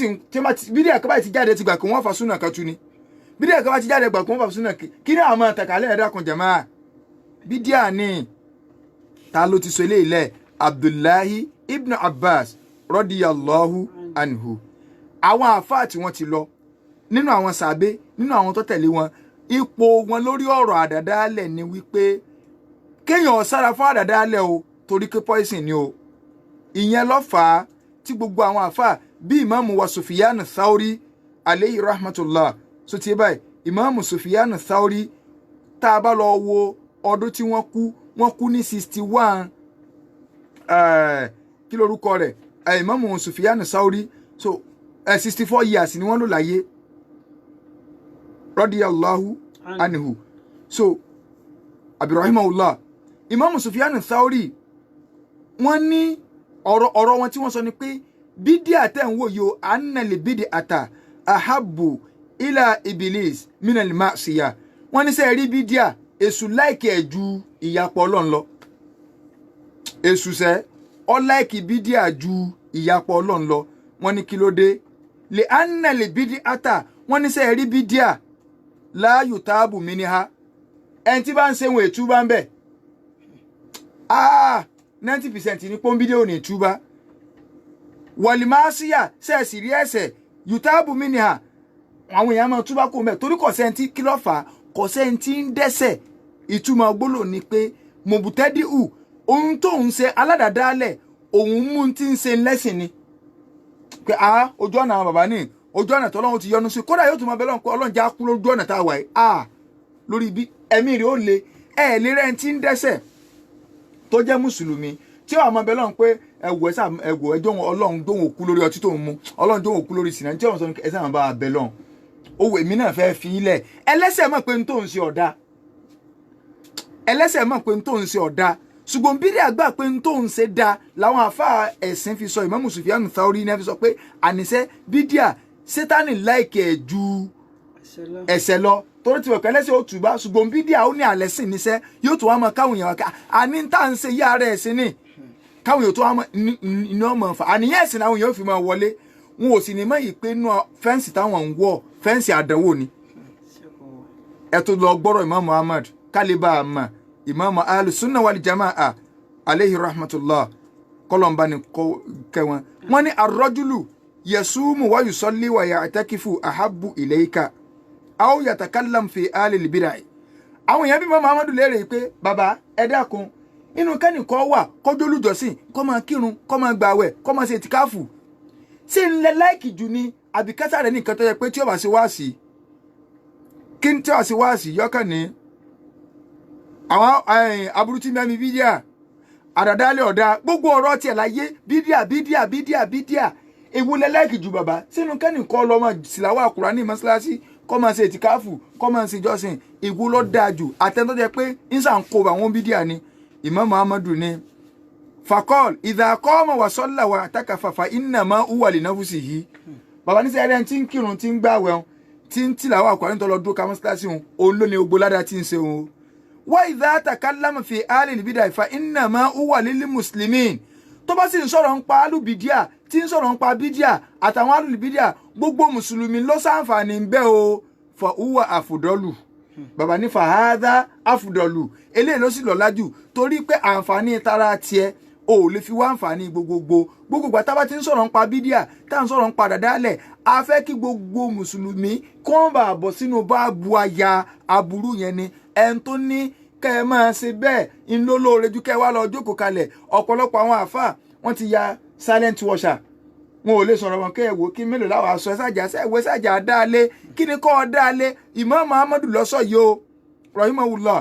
sì bídíà kan bá ti jáde ti gbà kí wọ́n fa súnà kan tu ni bídíà kan bá ti jáde gbà kí wọ́n fa súnà kí ní àwọn àtàkàlẹ̀ ẹ̀dá kan jàmáà bídíà ni ta ló ti sọ ilé ilẹ̀ Abdullahi ibn Abbas radiyallahu anhu àwọn àfáà tí wọ́n ti lọ nínú àwọn sàbẹ nínú àwọn tó tẹ̀lé wọn ipò wọn lórí ọ̀rọ̀ àdàdálẹ̀ ni wípé kéèyàn sára fún àdàdálẹ̀ o torí pé poison ni o ìyẹn ló fà á tí gbogbo àwọn àfáà bí ìmáàmù wa Sufyan Thauri alayhi rahmatullah so ti báyìí ìmáàmù Sufyan Thauri tá a bá lọ wo ọdún tí wọ́n kú ní 61 kí lorúkọ rẹ̀ ìmáàmù Sufyan Thauri so 64 years ni wọ́n lò láyé radiyallahu anhu. So abirahimahullah Imam Sufyan Thauri wọ́n ní ọ̀rọ̀ wọn tí wọ́n sọ ni pé bídíà tẹ́ ń wò yóò annali bid'ata ahabbu ila iblis minal ma'siyah. Wọ́n ní sẹ́ rí bídíà èṣù láìkì ẹ̀ ju ìyapọ̀ Ọlọ́run lọ. Èṣù sẹ́ ọ láìkì bídíà ju ìyapọ̀ Ọlọ́run lọ. Wọ́n ní kí ló dé lè annali bid'ata. Wọ́n ní sẹ́ rí bídíà la yutabu minha. Ẹni tí bá ń ṣe wọn ètúbá ń bẹ̀ 90% ní pọ́nbídé ò ní ìtúbá. Wàlìmáṣíyà sẹ́ẹ̀sì rí ẹ̀ṣẹ̀ yutabu minha. Àwọn èèyàn máa túbá kó mẹ́ torí kò sẹ́ntí kí ló fà á kò sẹ́ntí ń dẹ́ṣẹ̀. Ìtumọ̀ gbólò ni pé mọ̀bùtẹ́díhù ohun tó ń ṣe aládàádálẹ̀ òun mú ti ń ṣe lẹ́sìn ni. Pé ojú ọ̀nà àwọn bàbá ní ojú ọ̀nà tọ́lọ́run ti yọ́nú sí kódà yóò tún máa bẹ lọ́run pé Ọlọ́run já kú lójú ọ̀nà tá a wà yìí lórí bí ẹ̀mí rẹ̀ ó le lè rẹ̀ ń ti ń dẹ́ṣẹ̀ tó jẹ́ mùsùlùmí tí ó máa bẹ lọ́run pé ẹjọ́ Ọlọ́run dóhùn òkú lórí ọtí tó ń mu Ọlọ́run dóhùn òkú lórí sìnà tí ọ̀run sọ ní ẹsẹ̀ máa bá a bẹ lọ́run owó èmi náà fẹ́ fi ilẹ̀ ẹlẹ́ṣẹ̀ mọ̀ pé n tó ń ṣe ọ̀dà ẹlẹ́ṣẹ̀ mọ̀ pé n tó ń ṣe ọ̀dà ṣùgbọ́n bídíà àgbà pé n tó ń ṣe da làwọn àfáà ẹ̀sìn fi sọ Imam Sufyan Thauri náà fi sọ pé àníṣe bídíà Sátánì láìkì ẹ̀ ju ẹ̀ṣẹ̀ lọ torí tiwẹ̀ pẹ́lẹ́sẹ̀ ó tùbá ṣùgbọ́n bídíà ó ní àlẹ́ sìn níṣẹ́ yóò tó wá mọ káwọn èèyàn ká àní tá à ń ṣe yá ara ẹ̀sìn ní káwọn èèyàn tó wá mọ ní ọmọ fà àníyàn ẹ̀sìn àwọn èèyàn fi máa wọlé wọn ò sì ní mọ̀ yìí pé inú fẹ́ǹsì táwọn ń wọ̀ fẹ́ǹsì àdánwò ni. Ẹ tó lọ gbọ́rọ̀ Imam Muhammad kálíbà àmà Imam Ahlus-Sunnah wal-Jama'ah alayhi rahmatullah kọlọmba ni kẹwọn. Wọ́n ní ar-rajulu yasumu wa yusalli wa ya'takifu ahabbu ilayka aw yatakallam fi alil bid'ah. Àwọn èèyàn bí Imam Muhammad léèrè pé bàbá ẹ dákun inú kẹ́nìkan wà kọjú olùjọ́sìn kó máa kírun kó máa gbààwẹ̀ kó máa ṣe ìtìkáfù ṣé ń lẹ láìkì jù ní àbíkátà rẹ nìkan tó yẹ pé tí ó bá ṣe wáàsí kí n tí ó bá ṣe wáàsí yọkàn ní àwọn aburú tí mẹ́mi bídíà àdàdálẹ̀ ọ̀dà gbogbo ọ̀rọ̀ tiẹ̀ láyé bídíà èwo lẹ láìkì jù bàbá sínú kẹ́nìkan lọ́mọ síláwà Kùránì mọ́ṣáláṣí kó máa ṣe ìtìkáfù kó máa ṣe ìjọsìn èwo ló dáa jù àtẹ́ntọ́ jẹ pé ìsà ń kó àwọn bídíà ni Imam Muhammadu ni fakọ́l ìdàkọ́mọ̀ wà sọ́là wà àtàkàfàfà innama huwa li nafsihi. Bàbá ní sẹ́yìn tí ń kírun tí ń gbààwẹ̀ tí ń tìlàwà Kùránì tó lọ dúró ká mọ́ṣáláṣí òun ló ní ogbó ládàá tí ń ṣe òun. Wa idha takallama fi alil bid'ah fa innama huwa lil muslimin. Tó bá sì ń sọ̀rọ̀ ń pa alùbídíà tí ń sọ̀rọ̀ ń pa bídíà àtàwọn alùbídíà gbogbo mùsùlùmí ló ṣàǹfààní ń bẹ o fa huwa afdalu. Bàbá ní fa hadha afdalu eléyìí ló sì lọ́lá jù torí pé àǹfààní tara tiẹ̀ o lè fi wá àǹfààní gbogbo tá bá ti ń sọ̀rọ̀ ń pa bídíà tá ń sọ̀rọ̀ ń pa dàdálẹ̀ a fẹ́ kí gbogbo mùsùlùmí kó bá bọ̀ sínú báàbù aya aburú yẹn ni ẹn tó ní kẹ́ ẹ máa ṣe bẹ́ẹ̀ ń ló lóore ju kẹ́ ẹ wá lọ jókòó kalẹ̀ ọ̀pọ̀lọpọ̀ àwọn àáfàá wọ́n ti ya silent washer wọn ò lè sọ̀rọ̀ wọn kẹ́ ẹ wò kí mélòó láwọn aṣọ ẹ̀sàjà dáálé kí ni kọ́ ọ dáálé Imam Muhammadu lọ́sọ̀ yìí o rahimahullah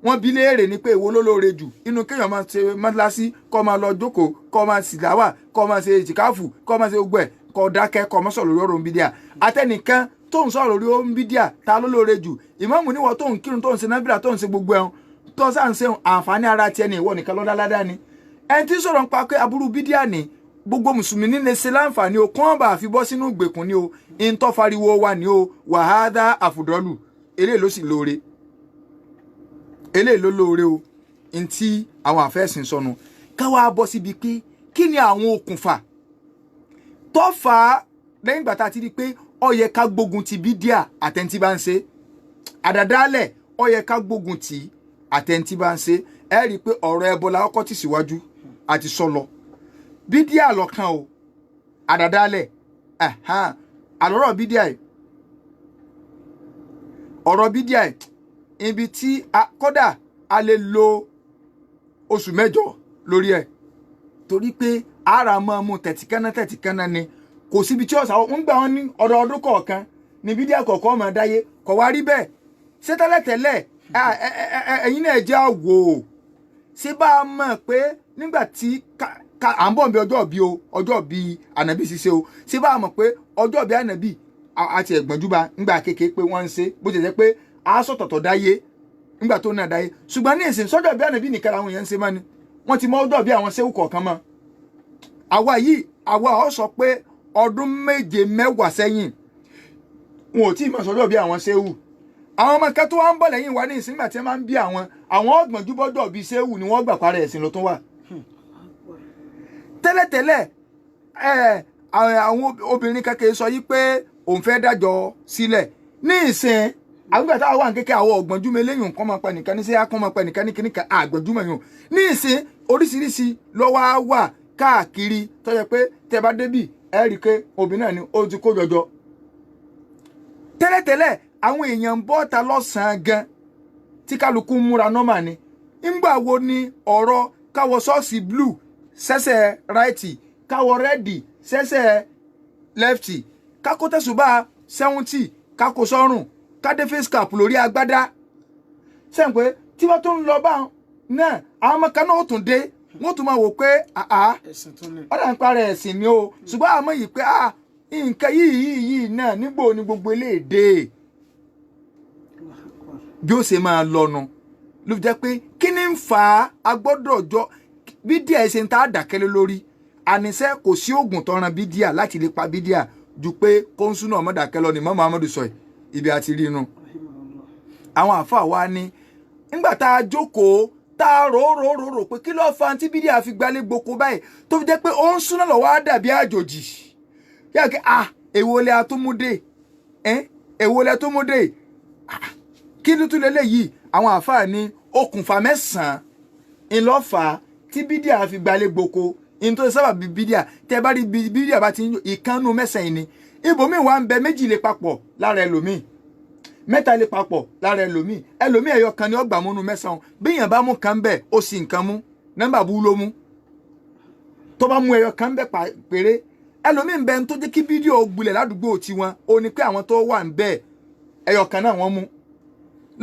wọ́n bi léèrè ní pé èwo ló lóore jù inú kéèyàn máa ṣe mọ́tíláṣí kó máa lọ jókòó kó máa sìláwà kó máa ṣe ìtìkáfù kó máa ṣe gbogbo ẹ̀ kó dákẹ́ kó máa sọ̀rọ̀ lórí ọ̀rọ̀ bídíà àtẹnìkan tó ń sọ̀rọ̀ lórí ọ̀rọ̀ bídíà ta ló lóore jù ìmáàmù níwọ̀ tó ń kírun tó ń ṣe nábìlà tó ń ṣe gbogbo ẹ̀hún tó sáà ń ṣe àǹfààní ara tiẹ̀ ní ìwọ nìkan lọ́dá ládá ni ẹni tí sọ̀rọ̀ ń pa pé aburú bídíà ní gbogbo mùsùlùmí ní lè ṣe láǹfààní o kán bá fi bọ́ sínú ìgbèkùn ni o ìntọ́ fariwo wa ni o wàhádà àfùdọ́lù eléyìí ló sì lóore eléyìí ló lóore o ntí àwọn àfẹ́sìn sọnù káwá bọ́ síbi pé kí ni àwọn okùnfà tó fà á lẹ́yìn ìgbà tá a ti rí pé ó yẹ ká gbógun ti bídíà àtẹ̀ntí bá ń ṣe àdàdálẹ̀ ó yẹ ká gbógun ti àtẹ̀ntí bá ń ṣe ẹ rí i pé ọ̀rọ̀ ẹbọ la kọ́kọ́ tì síwájú àti sọlọ bídíà lọ́kàn o àdàdálẹ̀ àlọ́rọ̀ bídíà yìí ọ̀rọ̀ bídíà yìí ibi tí kódà a lè lo oṣù mẹ́jọ lórí ẹ̀ torí pé ara máa mú tẹ̀tìkánná ni kò síbi tí ọ̀sà ń gbà wọn ní ọdọọdún kọ̀ọ̀kan ní bídíà kọ̀ọ̀kan máa dáyé kò wá rí bẹ́ẹ̀ ṣé tẹ́lẹ̀tẹ́lẹ̀ ẹ̀yin náà jẹ́ àwò ṣé bá a mọ̀ pé nígbà tí à ń bọ̀ bí ọjọ́ bí ànábì ṣiṣẹ́ o ṣé bá a mọ̀ pé ọjọ́ bí ànábì àti ẹ̀gbọ́njúbà ńgbà kékeré pé wọ́n ń ṣe bó ti jẹ́ pé aṣọ tọ̀tọ̀ dáyé ńgbà tó náà dáyé ṣùgbọ́n ní ìsìn sọ́jọ́ bí ànábì nìkan làwọn èèyàn ń ṣe mọ́ ni wọ́n ti mọ ọjọ́ bí àwọn ṣéwù kọ̀ọ̀kan mọ́ àwa ọ sọ pé ọdún 7 mẹ́wàá sẹ́yìn wọn ò tí ì mọ̀ sọ́jọ́ bí àwọn ṣéwù àwọn ọmọ kan tó wá ń bọ̀ lẹ́yìn wa ní ìsìn nígbà tí wọ́n máa ń bí àwọn ọgbọ̀njúbọ́dọ̀ bíi ṣéwù ni wọ́n gbà parẹ́ ẹ̀sìn ló tún wà tẹ́lẹ̀tẹ́lẹ̀ àwọn obìnrin kékeré sọ yí pé òun fẹ́ dájọ́ sílẹ̀ ní ìsìn àgbẹ̀gbẹ̀ táwọn wà ní kékeré àwọn ọ̀gbọ̀njúmọ̀ eléyìí nǹkan máa pa nìkan ní sẹ́yà kan máa pa nìkan ní kíní kan àgbọ̀njúmọ̀ yìí ní ìsìn oríṣiríṣi lọ́wọ́ á wà káàkiri tó yẹ pé tẹ́ bá débì ẹ rí i pé obìnrin náà ni ó ti kó jọjọ. tẹ́lẹ̀tẹ́lẹ̀ àwọn èèyàn ń bọ́ ta lọ́sàn-án gan tí kálukú múra nọ́mà ni ńgbà wo ni ọ̀rọ̀ káwọ ṣọ́ọ̀ṣì blue sẹ́sẹ̀ ráìtì káwọ rẹ́dì sẹ́sẹ̀ lẹ́fìtì kákó tẹ̀sùbà 70 kákó sọ́rùn kádé face cap lórí agbádá sẹ́yìn pé tí wọ́n tó ń lọ bá náà àwọn ọmọ kan náà ó tún dé wọ́n tún máa wò pé ọ̀dà ń parẹ́ ẹ̀sìn ni o ṣùgbọ́n àmọ́ yìí pé nǹkan yìí náà nígbò ní gbogbo eléèdè bí ó ṣe máa lọ́nu ló fi jẹ́ pé kí ni ń fà á agbọ́dọ̀ jọ bídíà ẹ̀ṣẹ̀ ń tá a dàkẹ́lẹ́ lórí àníṣe kò sí oògùn tó ran bídíà láti lè pa bídíà ju pé kóńsù náà mọ̀dàkẹ́ lọ ni mọ́ Muhammadu sọ ibi àti rí inú. àwọn àfa wa ní nígbà tá a jókòó tá a rò pé kí ló fa tí bídíà fi gbalẹ̀ gboko báyìí tó fi jẹ́ pé ó ń súná lọ́wọ́ á dàbí àjòjì yàrá kí èwo lẹ atúmúdé èwo lẹ atúmúdé kí ló tún lélẹ́yìí àwọn àfa ní okùnfà 9 ńlọ́fà tí bídíà fi gbalẹ̀ gboko nítorí sábà bí bídíà tẹ bá rí bídíà bá ti ń ìkànnù 9 yìí ni ibòmíì wà ń bẹ 2 lè papọ̀ lára ẹlòmíì 3 lè papọ̀ lára ẹlòmíì ẹyọ kan ni ó gbà múnú 9 bí èèyàn bá mú kan bẹ́ẹ̀ ó sì nǹkan mú nọ́mbà bú ló mú tó bá mú ẹyọ kan bẹ́ẹ̀ péré ẹlòmíì ń bẹ tó jẹ́ kí fídíò gbilẹ̀ ládùúgbò tiwọn ó ní pé àwọn tó wà ń bẹ́ẹ̀ ẹyọ kan náà wọ́n mú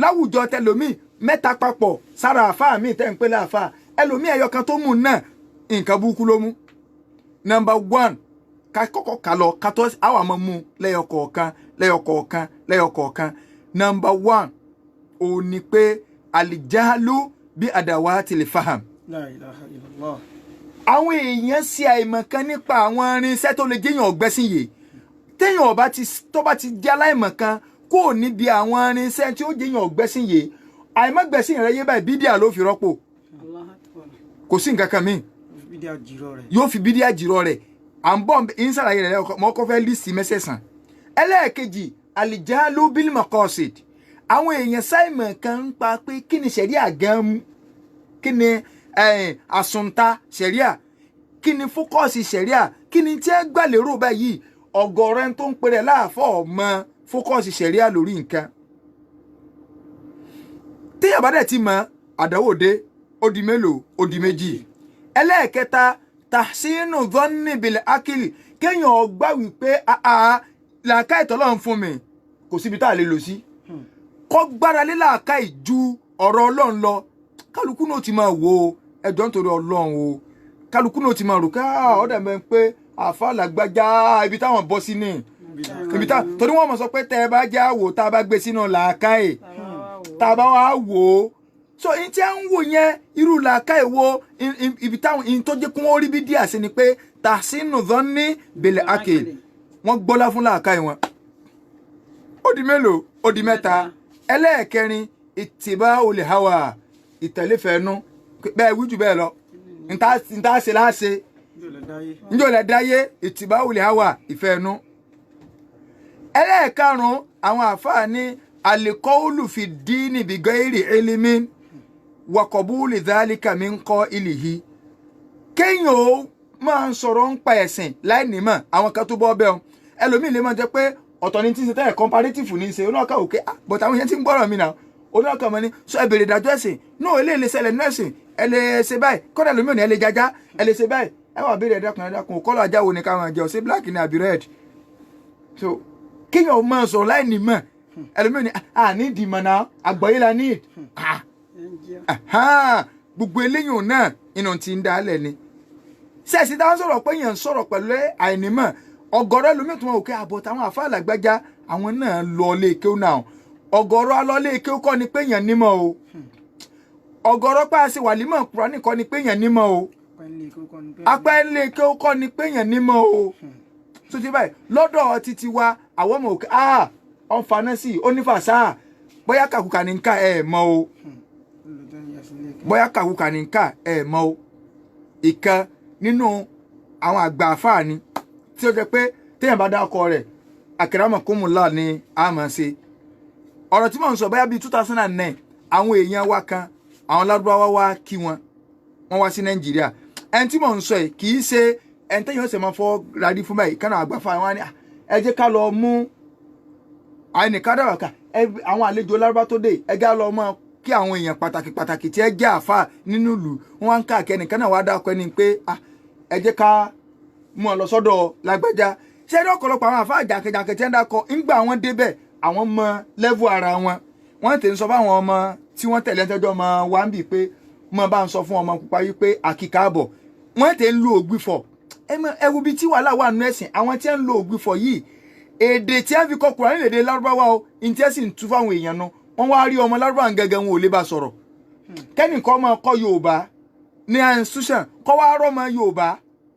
láwùjọ tẹlòmíì 3 papọ̀ sára àfáà míì tẹ́ ń pè láàfáà ẹlòmíì ẹyọ kan tó mú náà nǹkan burúkú ló mú. Number 1 ká kọ́kọ́ kà lọ ká tó àwọn àmọ́ mú lẹ́yọkọ̀ọ̀kan. Number 1 ò ní pé àlìjáàlú bí àdàwà tìlẹ̀ faham. La ilaha illallah. àwọn èèyàn ṣe àìmọ̀kan nípa àwọn irinṣẹ́ tó lè jẹ́yàn ọ̀gbẹ́sìn yìí téèyàn tó bá ti jẹ́ aláìmọ̀kan kó níbi àwọn irinṣẹ́ tí ó jẹ́yàn ọ̀gbẹ́sìn yìí àìmọ̀gbẹ́sìn rẹ̀ yé báyìí bídíà ló fi rọ́pò kò sí nǹkan kan míì yóò fi bídíà jìrọ̀ rẹ̀ à ń bọ̀ ń sàlàyé rẹ̀ mọ́kọ́ fẹ́ lísì mẹ́sẹ̀sán. ẹlẹ́ẹ̀kejì àlìjáàlú bil maqasid àwọn èèyàn sáìmọ̀ kan ń pa pé kí ni ṣẹ̀ríà gan mú kí ni àsùntà ṣẹ̀ríà kí ni fókọ́ọ̀sì ṣẹ̀ríà kí ni tí ẹ gbà lérò báyìí ọ̀gọ̀rọ̀ tó ń pèrè láàfọ̀ ọmọ fókọ́ọ̀sì ṣẹ̀ríà lórí nǹkan. téèyàn bá dẹ̀ ti mọ àdánwò dé ó di mélòó ó di méjì. ẹlẹ́ẹ̀kẹta tahsinu dhanni bil akili kéèyàn gbà wípé làákà ìtọ́lọ́run fún mi kò síbi tá a lè lò sí kọ́ gbára lé làákà ìju ọ̀rọ̀ ọlọ́run lọ kálukú náà ti máa wò ó ẹjọ́ nítorí ọlọ́run o kálukú náà ti máa rò ká ọ̀dà mẹ́ pé àfa làgbájá ibi táwọn bọ́ sí ní ibi tá torí wọ́n mọ̀ sọ pé tẹ́ ẹ bá já wò tá a bá gbé sínú làákà ẹ̀ tá a bá wá wò ó so in tí a ń wò yẹn irú làákà ẹ̀ wo ibi táwọn in tó jẹ́ kí wọ́n rí bí díà sí ni pé tahsinu dhanni bil akil wọ́n gbọ́lá fún làákà ẹ̀ wọn ó di mélòó ó di mẹ́ta ẹlẹ́ẹ̀kẹrin ittiba'ul hawa ìtẹ̀lẹ́fẹ̀ẹ́nu bẹ́ẹ̀ wíjù bẹ́ẹ̀ lọ níta ṣe láṣe níjọ́ lẹ̀ dáyé ittiba'ul hawa ìfẹ́ẹ̀nu. ẹlẹ́ẹ̀karùn-ún àwọn àfáà ní al-qawlu fi ddini bi ghayri ilmin wa qabuli dhalika min qa'ilihi kéèyàn ó máa ń sọ̀rọ̀ ń pa ẹ̀sìn láì nímọ̀ àwọn kan tó bọ́ bẹ́ẹ̀ ẹlòmíì lè máa jẹ́ pé ọ̀tọ̀ ni tí ń ṣe tẹ́lẹ̀ comparative ní í ṣe onáka òkè but àwọn yẹn ti ń gbọ́rọ̀ mi náà onáka mọ́ ni sọ ẹ bèrè ìdájọ́ ẹ̀sìn náà eléyìí lè ṣẹlẹ̀ nínú ẹ̀sìn ẹ lè ṣe báyìí kọ́dà lómi ò ní ẹ lè jajá ẹ lè ṣe báyìí ẹ wà bèrè ẹ̀dákun kọ́lọ̀ ajá wo ni káwọn jẹ ọ̀sẹ̀ black ni àbí red so kéèyàn máa sọ̀rọ̀ láì ní mọ̀ ẹlòmí ò ní ní ìdìmọ̀ náà àgbọ̀yé la ní gbogbo eléyìí náà inú ti ń dálẹ̀ ni sẹ́ẹ̀sì táwọn sọ̀rọ̀ pé èèyàn sọ̀rọ̀ pẹ̀lú àìnímọ̀ ọ̀gọ̀rọ̀ ẹlòmíì tó wọn òkè àbọ̀ táwọn àfa àlàgbájá àwọn náà lọ ilé kéwú náà ọ̀gọ̀rọ̀ alọ́lé kéwú kọ́ ni pé èèyàn nímọ̀ o ọ̀gọ̀rọ̀ pàṣẹ wàlímọ̀ Kùránì kọ́ ni pé èèyàn nímọ̀ o apẹ́ ilé kéwú kọ́ ni pé èèyàn nímọ̀ o tó ti báyìí lọ́dọ̀ títí wa àwọn ọmọ òkè ọ̀nfànẹ́sì onífàṣà bóyá kàkùkà ní nǹka ẹ̀ mọ́ o bóyá kàkùkà ní nǹka ẹ̀ mọ́ o ìkan nínú àwọn àgbà àfáà ni tí ó jẹ́ pé téèyàn bá dákọ rẹ̀ akramakumullah ni a máa ṣe ọ̀rọ̀ tí mò ń sọ bóyá bíi 2009 àwọn èèyàn wa kan àwọn lárúbáwá wá kí wọ́n wá sí Nàìjíríà ẹni tí mò ń sọ yìí kì í ṣe ẹni tẹ́yìn ọ̀sẹ̀ máa fọ́ rárí fún báyìí kánà àgbàfà wọn ni ẹ jẹ́ ká lọ mú àìníkà dáwà ká àwọn àlejò lárúbá tó dé ẹ já lọ mọ́ kí àwọn èèyàn pàtàkì tí ẹ jẹ́ àfà nínú ìlú wọn wá ń káàkiri ẹnìkan náà wá dákọ ẹni pé ẹ jẹ́ ká mú ọ lọ sọ́dọ̀ lágbájá ṣé ẹni ọ̀pọ̀lọpọ̀ àwọn àfà jàǹkẹ̀jàǹkẹ̀ tí ẹ ń dákọ ńgbà wọn débẹ̀ àwọn mọ lẹ́vù ara wọn wọ́n tẹ̀ ń sọ fáwọn ọmọ tí wọ́n tẹ̀lé ẹjọ́ ọmọ wa ń bì pé mo bá ń sọ fún ọmọ pupa yìí pé àkìkà àbọ̀ wọ́n tẹ̀ ń lo ògbìfọ̀ ẹ wo bí tí wàhálà wà nínú ẹ̀sìn àwọn tí ń lo ògbìfọ̀ yìí èdè tí a fi kọ Kùránì lédè lárúbáwá o ní tí ẹ sì ń tú fáwọn èèyàn nu wọ́n wá rí ọmọ lárúbáwá gẹ́gẹ́ wọn ò lè bá sọ̀rọ̀ kẹ́nìkan máa kọ́ Yorùbá ní institution kọ́ wá rọ́ ọmọ Yorùbá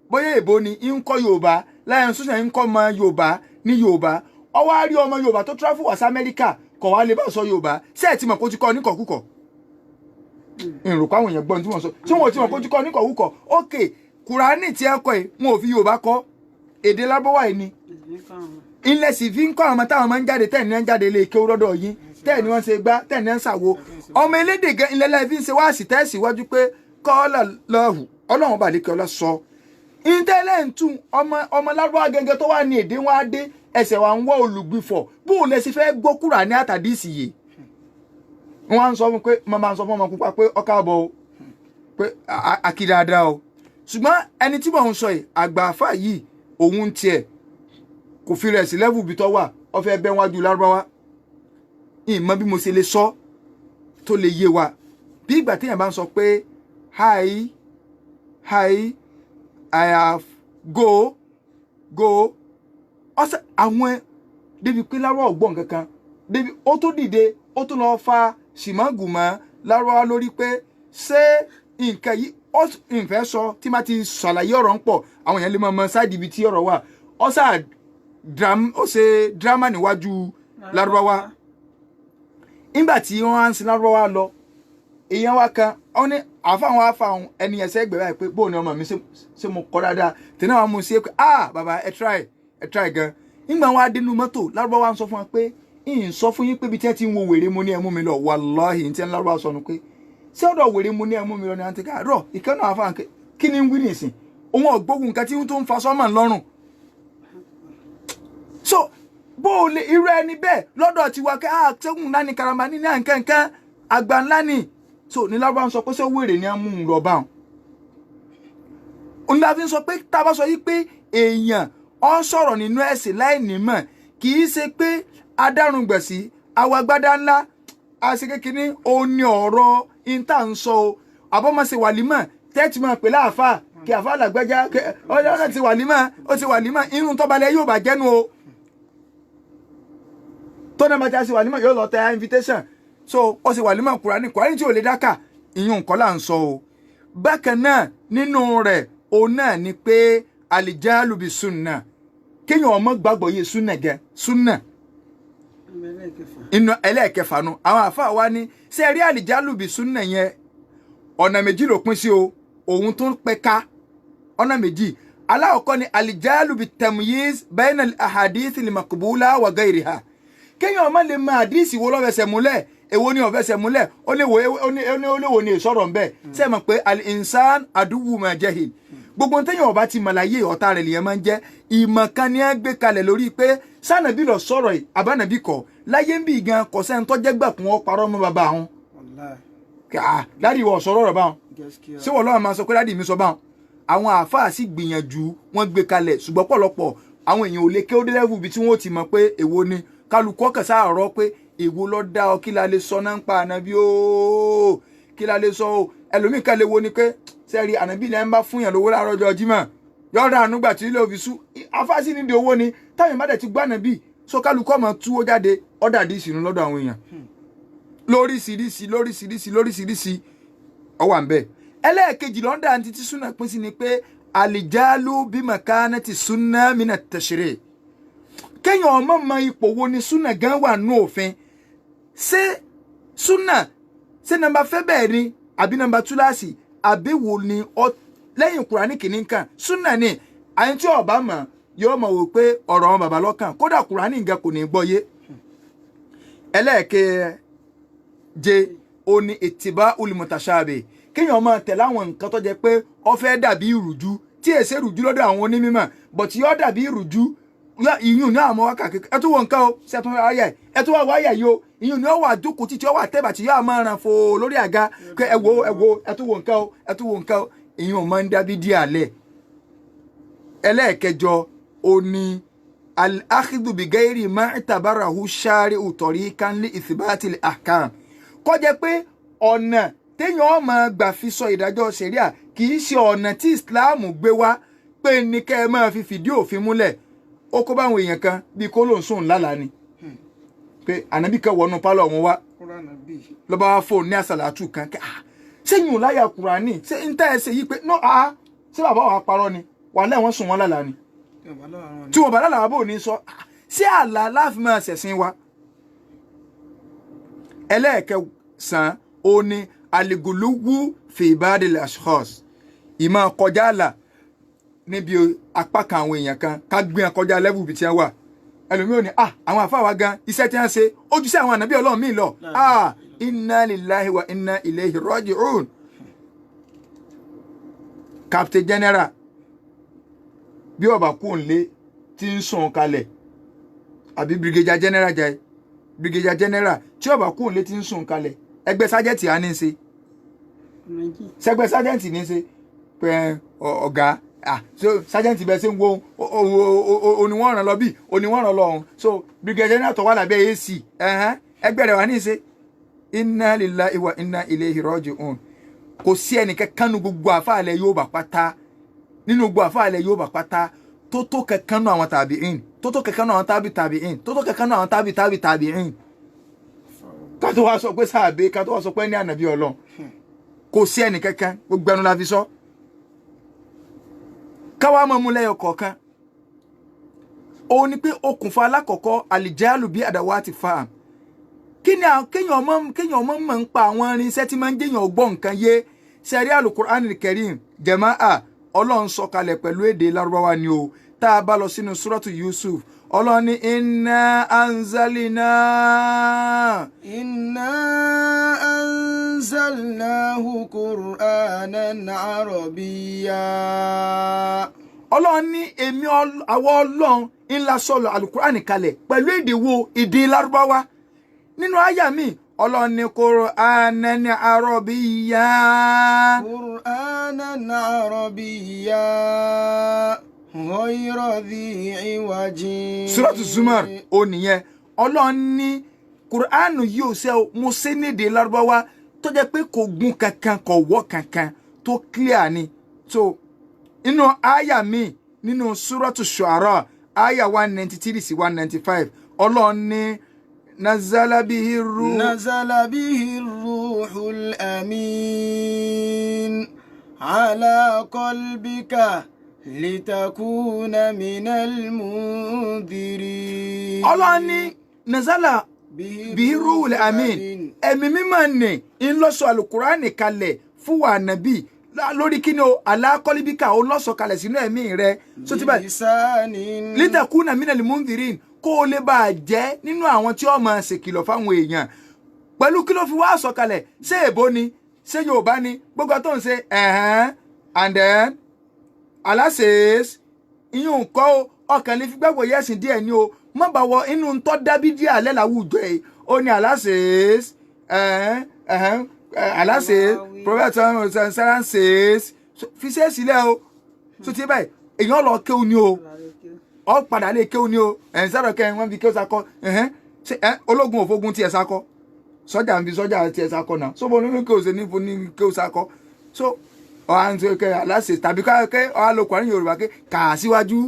bóyá èbó ni ń kọ́ Yorùbá láyé institution ń kọ́ ọmọ Yorùbá ní Yorùbá ó wá rí ọmọ Yorùbá tó travel wá sí Amẹ́ríkà kọ̀ wá lè bá sọ Yorùbá ṣé ẹ̀ ti mọ̀ kó ti kọ́ níkọ̀kúkọ̀ ìrùkọ́ àwọn èèyàn gbọ́n tí wọ́n sọ tí wọ́n ti mọ̀ kó ti kọ́ níkọ̀kúkọ̀ ókè Kùránì tí ẹ kọ́ ẹ̀ wọn ò fi Yorùbá kọ́ èdè lábọ́wá ẹ̀ ni ilẹ̀ sì fi ń kọ́ àwọn ọmọ táwọn máa ń jáde tẹ́ẹ̀ ní ń jáde lè ké rọ́dọ̀ yín tẹ́ẹ̀ ni wọ́n ṣe gbá tẹ́ẹ̀ ní ń ṣàwo ọmọ elédè gan ilẹ̀ láì fi ń ṣe wáàsì tẹ́ẹ̀ síwájú pé kọ́ọ́lá lọ́hù Ọlọ́run bá lékè ọlá sọ ìtẹ́lẹ̀ ń tún ọmọ lárúbáwá gẹ́gẹ́ tó wà ní èdè wọn á dé ẹsẹ̀ wa ń wọ́ olùgbìfọ̀ bó o lẹ sì fẹ́ gbọ́ Kùránì àtàdísì yìí wọ́n á ń sọ fún pé màmá ń sọ fún ọmọ pupa pé ọkà bọ̀ o pé àkìdáadáa o ṣùgbọ́n ẹni tí mò ń sọ yìí àgbà àfà yìí òun tiẹ̀ kò fi rẹ̀ sí lẹ́vù bí tọ́ wà ó fẹ́ bẹ́ wájú lárúbáwá ìmọ̀ bí mo ṣe lè sọ tó lè yé wa bí ìgbà téèyàn bá ń sọ pé hi I have go ọsẹ àwọn débi pé lárúbáwá ọgbọ́n kankan débi ó tó dìde ó tó lọ fa ṣìmọ́gùmọ́ lárúbáwá lórí pé ṣé nǹkan yìí ó ìfẹ́ sọ tí má ti ṣàlàyé ọ̀rọ̀ ń pọ̀ àwọn èèyàn lè mọ sáìdì ibi tí ọ̀rọ̀ wà ó ṣe dírámà níwájú lárúbáwá nígbà tí wọ́n á ń sin lárúbáwá lọ èèyàn wa kan ó ní àfáwọn afáwọn ẹni ẹsẹ̀ ẹgbẹ̀rún báyìí pé bóun ni ọmọ mi ṣe mo kọ́ dáadáa tẹ̀lé àwọn ọmọ sí ẹ pé bàbá ẹ try gan nígbà wọn á dénú mọ́tò lárúbáwá ń sọ fún wa pé ìyìn sọ fún yín pé ibi tí ẹ ti ń wo wèrè mo ní ẹ mú mi lọ wàláhì ní tí ẹ ń lárúbáwá sọnù pé ṣé ọ̀dọ̀ wèrè mo ní ẹ mú mi lọ ní àǹtí ká rọ ìkànnì àwọn afáwọn kí ni ń wí nìsín òun ọ̀gbógun nǹkan tí ń tó ń fa sọ́mọ̀ lọ́rùn so bó o lè irú ẹni bẹ́ẹ̀ lọ́dọ̀ tiwa kẹ́ ṣẹ́gun ńlá ni karamba ní àǹkẹ́ǹkẹ́ àgbà ńlá ni so ní lárúbáwá ń sọ pé ṣé wèrè ni a mú un lọ bá wọn. òun la fi ń sọ pé tá a bá sọ yìí pé èèyàn ọ sọ̀rọ̀ nínú ẹ̀sìn láì nímọ̀ kì í ṣe pé adárùngbẹ̀sí àwàgbádá ńlá àṣekékiní òun ni ọ̀rọ̀ ìta ń sọ o àbọ̀mọ̀ṣe wàlímọ̀ tẹ́tí máa pè láàfà kí àfà làgbẹ́já ọ̀rọ̀ ti wàlímọ̀ ó ti wàlímọ̀ irun tó balẹ̀ yóò bà jẹ́nu o tó náà bá já sí wàlímọ̀ yóò lọ tẹ invitation so ó sì wàlímọ̀ Kùránì tí ò lè dákà ìyún nǹkan là ń sọ o bákan náà nínú rẹ̀ òun náà ni pé àlìjáàlù bí súnà kéèyàn ọmọ gbàgbọ́ yé súnà gẹ súnà inú ẹlẹ́ẹ̀kẹfà nu àwọn àfáà wa ní ṣé ẹ rí àlìjáàlù bí súnà yẹn ọ̀nà méjì ló pín sí o òun tó ń pẹ̀ka ọ̀nà méjì aláwọ̀kọ́ ni àlìjáàlù bí tamyiz bayna al-ahadith al-maqbula wa ghayriha kéèyàn ọmọ lè máa àdíìsì wo lọ́fẹsẹ̀ múlẹ̀ èwo ni ọ̀fẹsẹ̀ múlẹ̀ ó léwo ni ìsọ̀rọ̀ ń bẹ̀ ṣe mọ̀ pé al-insan aduwwu ma jahil gbogbo téèyàn ọba ti mọ̀láyé ọ̀tá rẹ̀ lèyàn máa ń jẹ́ ìmọ̀ kan ni ẹ gbé kalẹ̀ lórí pé sànàbí lọ sọ̀rọ̀ yìí àbánàbí kọ̀ láyé ń bì gan kò sẹ́ni tó jẹ́ gbà kún ọ parọ́ mọ́ bàbá àwọn dáàdì wọ̀ sọ̀rọ̀ rẹ̀ báwọn ṣé wọ́n lọ́wọ́ máa sọ pé dáàdì mi sọ báwọn àwọn àáfàá sì gbìyànjú wọ́n gbé kalẹ̀ ṣùgbọ́n pọ̀lọpọ̀ àwọn èèyàn ò lè ké ó dé lẹ́vù bí tí wọ́n ti mọ̀ pé èwo ni kálukú ọkàn sáàrọ̀ pé èwo ló dá ọ kí la lè sọ náà ń pa ànábì ó kí la lè sọ ó ẹlòmíì kan lè wo ni pé sẹ́ẹ̀rì ànábì náà ń bá fún yàn lówó láàárọ̀ ọjọ́ Jímọ̀ yọ̀ọ̀ra ànúgbà tí ilé òfin sú afásí nídìí owó ni táwọn ìbàdàn ti gbá nàbí so kálukọ́ mọ̀ túwó jáde ọ̀dà dí ìsìnú lọ́dọ̀ àwọn èèyàn lóríṣiríṣi ọwọ́ à ń bẹ̀. ẹlẹ́ẹ̀kejì lọ́ndà àti tí súnà pín sí ni pé àlìjálù bí màkánà ti súnà mí nà tẹ̀sírẹ̀ kéèyàn ọmọ mọ ipò wo ni súnà gan wà nù òfin ṣé súnà ṣé nàmbà fẹ́ bẹ́ẹ̀ ni àbí nàmbà túláàsì àbí wo ni lẹ́yìn Kùránì kìíní kan súnà ni àyìn tí ọba mọ̀ yóò mọ̀ wò pé ọ̀rọ̀ wọn bàbá lọ́kàn kódà Kùránì nǹkan kò ní gbọ́ yé. ẹlẹ́ẹ̀keje ó ní ìtìbá olùmọ̀tàṣàbẹ̀ kéèyàn máa tẹ̀lé àwọn nǹkan tó jẹ́ pé ó fẹ́ dàbí ìrújú tí èsè rújú lọ́dọ̀ àwọn onímọ̀ but yóò dàbí ìrújú ìyún ní àwọn wákàkì ẹ tún wọ nǹkan o ṣètò ayẹ ẹ tún wá wáyà yìí o ìyún ní ó wà jókòó títí ó wà tẹ́bà tí yóò máa ràn fò lórí àga pé ẹ wo ẹ tún wọ nǹkan o ẹ tún wọ nǹkan o ìyún máa ń dábí díẹ̀ alẹ́. ẹlẹ́ẹ̀kẹjọ ó ní al-akhdhu bi ghairi ma i'tabarahu shari'u tariqan li ithbati al-ahkam kó jẹ́ pé ọ̀nà téèyàn máa gbà fi sọ ìdájọ́ ṣẹ̀ríà kì í ṣe ọ̀nà tí Islam gbé wá pé ní kẹ́ ẹ máa fi fìdí òfin múlẹ̀ ó kó báwọn èèyàn kan bíi kó lóun sóun lálàá ni pé ànábì kan wọnú pálọ̀ wọn wá lọ́ba wá fóun ní àsàlátù kan sẹ́yìn ò láyà Kùránì ṣé ń tẹ́ ẹ ṣe yí pé ṣé bàbá wa parọ́ ni wàhálà wọn sùn wọn lálàá ni tí wọn bá lálàá wà bò ní sọ ṣé àlá láàfin máa ṣẹ̀sìn wa. ẹlẹ́ẹ̀kẹsàn-án ó ní aliguluwu fi ibadil ashkhas ìmọ̀ kọjá àlà níbi apá kan àwọn èèyàn kan ká gbé wọn kọjá lẹ́bù bí tí wọ́n wà ẹlòmíràn ní àwọn àfáwà gan iṣẹ́ tí wọ́n ṣe ojúṣe àwọn ànábì Ọlọ́run míì lọ inna lillahi wa inna ilayhi raji'un. Captain General bí ọba kú òǹlé tí ń sùn kalẹ̀ àbí Brigadier General tí ọba kú òǹlé tí ń sùn kalẹ̀ ẹgbẹ́ sájẹ́ǹtì á ní í ṣe sẹgbẹ́ sájẹ́ǹtì ní í ṣe pé ọ̀gá so sájẹ́ǹtì bẹ́ẹ̀ ṣe ń wo oníwọ̀n ràn lọ bí oníwọ̀n ràn lọ ọ̀hún so Brigadier General tó wà lábẹ́ AC ẹgbẹ́ rẹ̀ wà ní í ṣe inna lillahi wa inna ilayhi raji'un. Kò sí ẹnìkan kánú gbogbo àfáàlẹ̀ Yorùbá pátá nínú gbogbo àfáàlẹ̀ Yorùbá pátá tó tó kankan náà àwọn tàbíìn tó tó kankan náà àwọn tàbíìn tó tó kankan náà àwọn tàbíìn ká tó wá sọ pé sáàbẹ ká tó wá sọ pé ní ànàbí Ọlọ́run kò sí ẹnì kankan gbogbo ẹnu la fi sọ. káwá máa mú lẹ́yọ kọ̀ọ̀kan òun ni pé okùnfà alákọ̀ọ́kọ́ àlìjáàlù bí àdáwà ti fa hàn kí ni kéèyàn ọmọ mọ̀ ń pa àwọn irinṣẹ́ tí máa ń jẹ́yàn ọgbọ́n nǹkan yé sẹ́rí Al-Qur'anil Karim jàmáà Ọlọ́run sọ kalẹ̀ pẹ̀lú èdè Lárúbáwá ni o tá a bá lọ sínú Suratu Yusuf Ọlọ́run ní inna anzalnahu Qur'anan Arabiyya. Ọlọ́run ní èmi àwọn Ọlọ́run ńlá sọ̀rọ̀ Al-Qur'ani kalẹ̀ pẹ̀lú èdè wo èdè Lárúbáwá nínú àyà mi Ọlọ́run ní Qur'anan Arabiyya. Qur'anan Arabiyya ghayra dhi iwajin. Suratu Zumar ó nìyẹn Ọlọ́run ní Qur'anu yóò ṣe mo ṣe ní èdè Lárúbáwá tó jẹ́ pé kò gún kankan kò wọ́ kankan tó clear ni. So inú àyà mi nínú Suratu Shu'ara àyà 193 sí 195 Ọlọ́run ní nazala bihi ruhul amin ala qalbika litakuna minal mundhirin. Ọlọ́run ní nazala bihi ruhul amin ẹ̀mí mímọ́ ni ń lọ sọ Al-Qur'ani kalẹ̀ fún wa nàbí lórí kí ni o alákọ́líbíkà ó lọ́sọ̀ kalẹ̀ sínú ẹ̀mí rẹ̀ so ti báyìí litakuna minal mundhirin kó o lè bá a jẹ́ nínú àwọn tí ó máa ṣèkìlọ̀ fáwọn èèyàn pẹ̀lú kí ló fi wá sọ kalẹ̀ ṣé èbó ni ṣé Yorùbá ni gbogbo tó ń ṣe and then Allah says ìyún kọ́ ọkàn lè fi gbàgbọ́ yẹ̀sìn díẹ̀ ni o má bá wọ inú tó dábí díẹ̀ alẹ́ làwùjọ yìí ó ní Allah says Allah says prophet Saran says fi ṣe é sílẹ̀ o so ti báyìí èèyàn lọ kéwù ni o ọ padà lè kéwù ni o sọ̀rọ̀ kẹrin wọn fi kéwù sakọ ológun òfogun tiẹ̀ sakọ sọ́jà ń fi sọ́jà tiẹ̀ sakọ náà so bó ní kéwù ṣe ní kéwù sakọ so ọ̀hán tó kẹ́ aláṣẹ tàbí kẹ́ ọ̀hán ló Kùránì Yorùbá kẹ́ kà á síwájú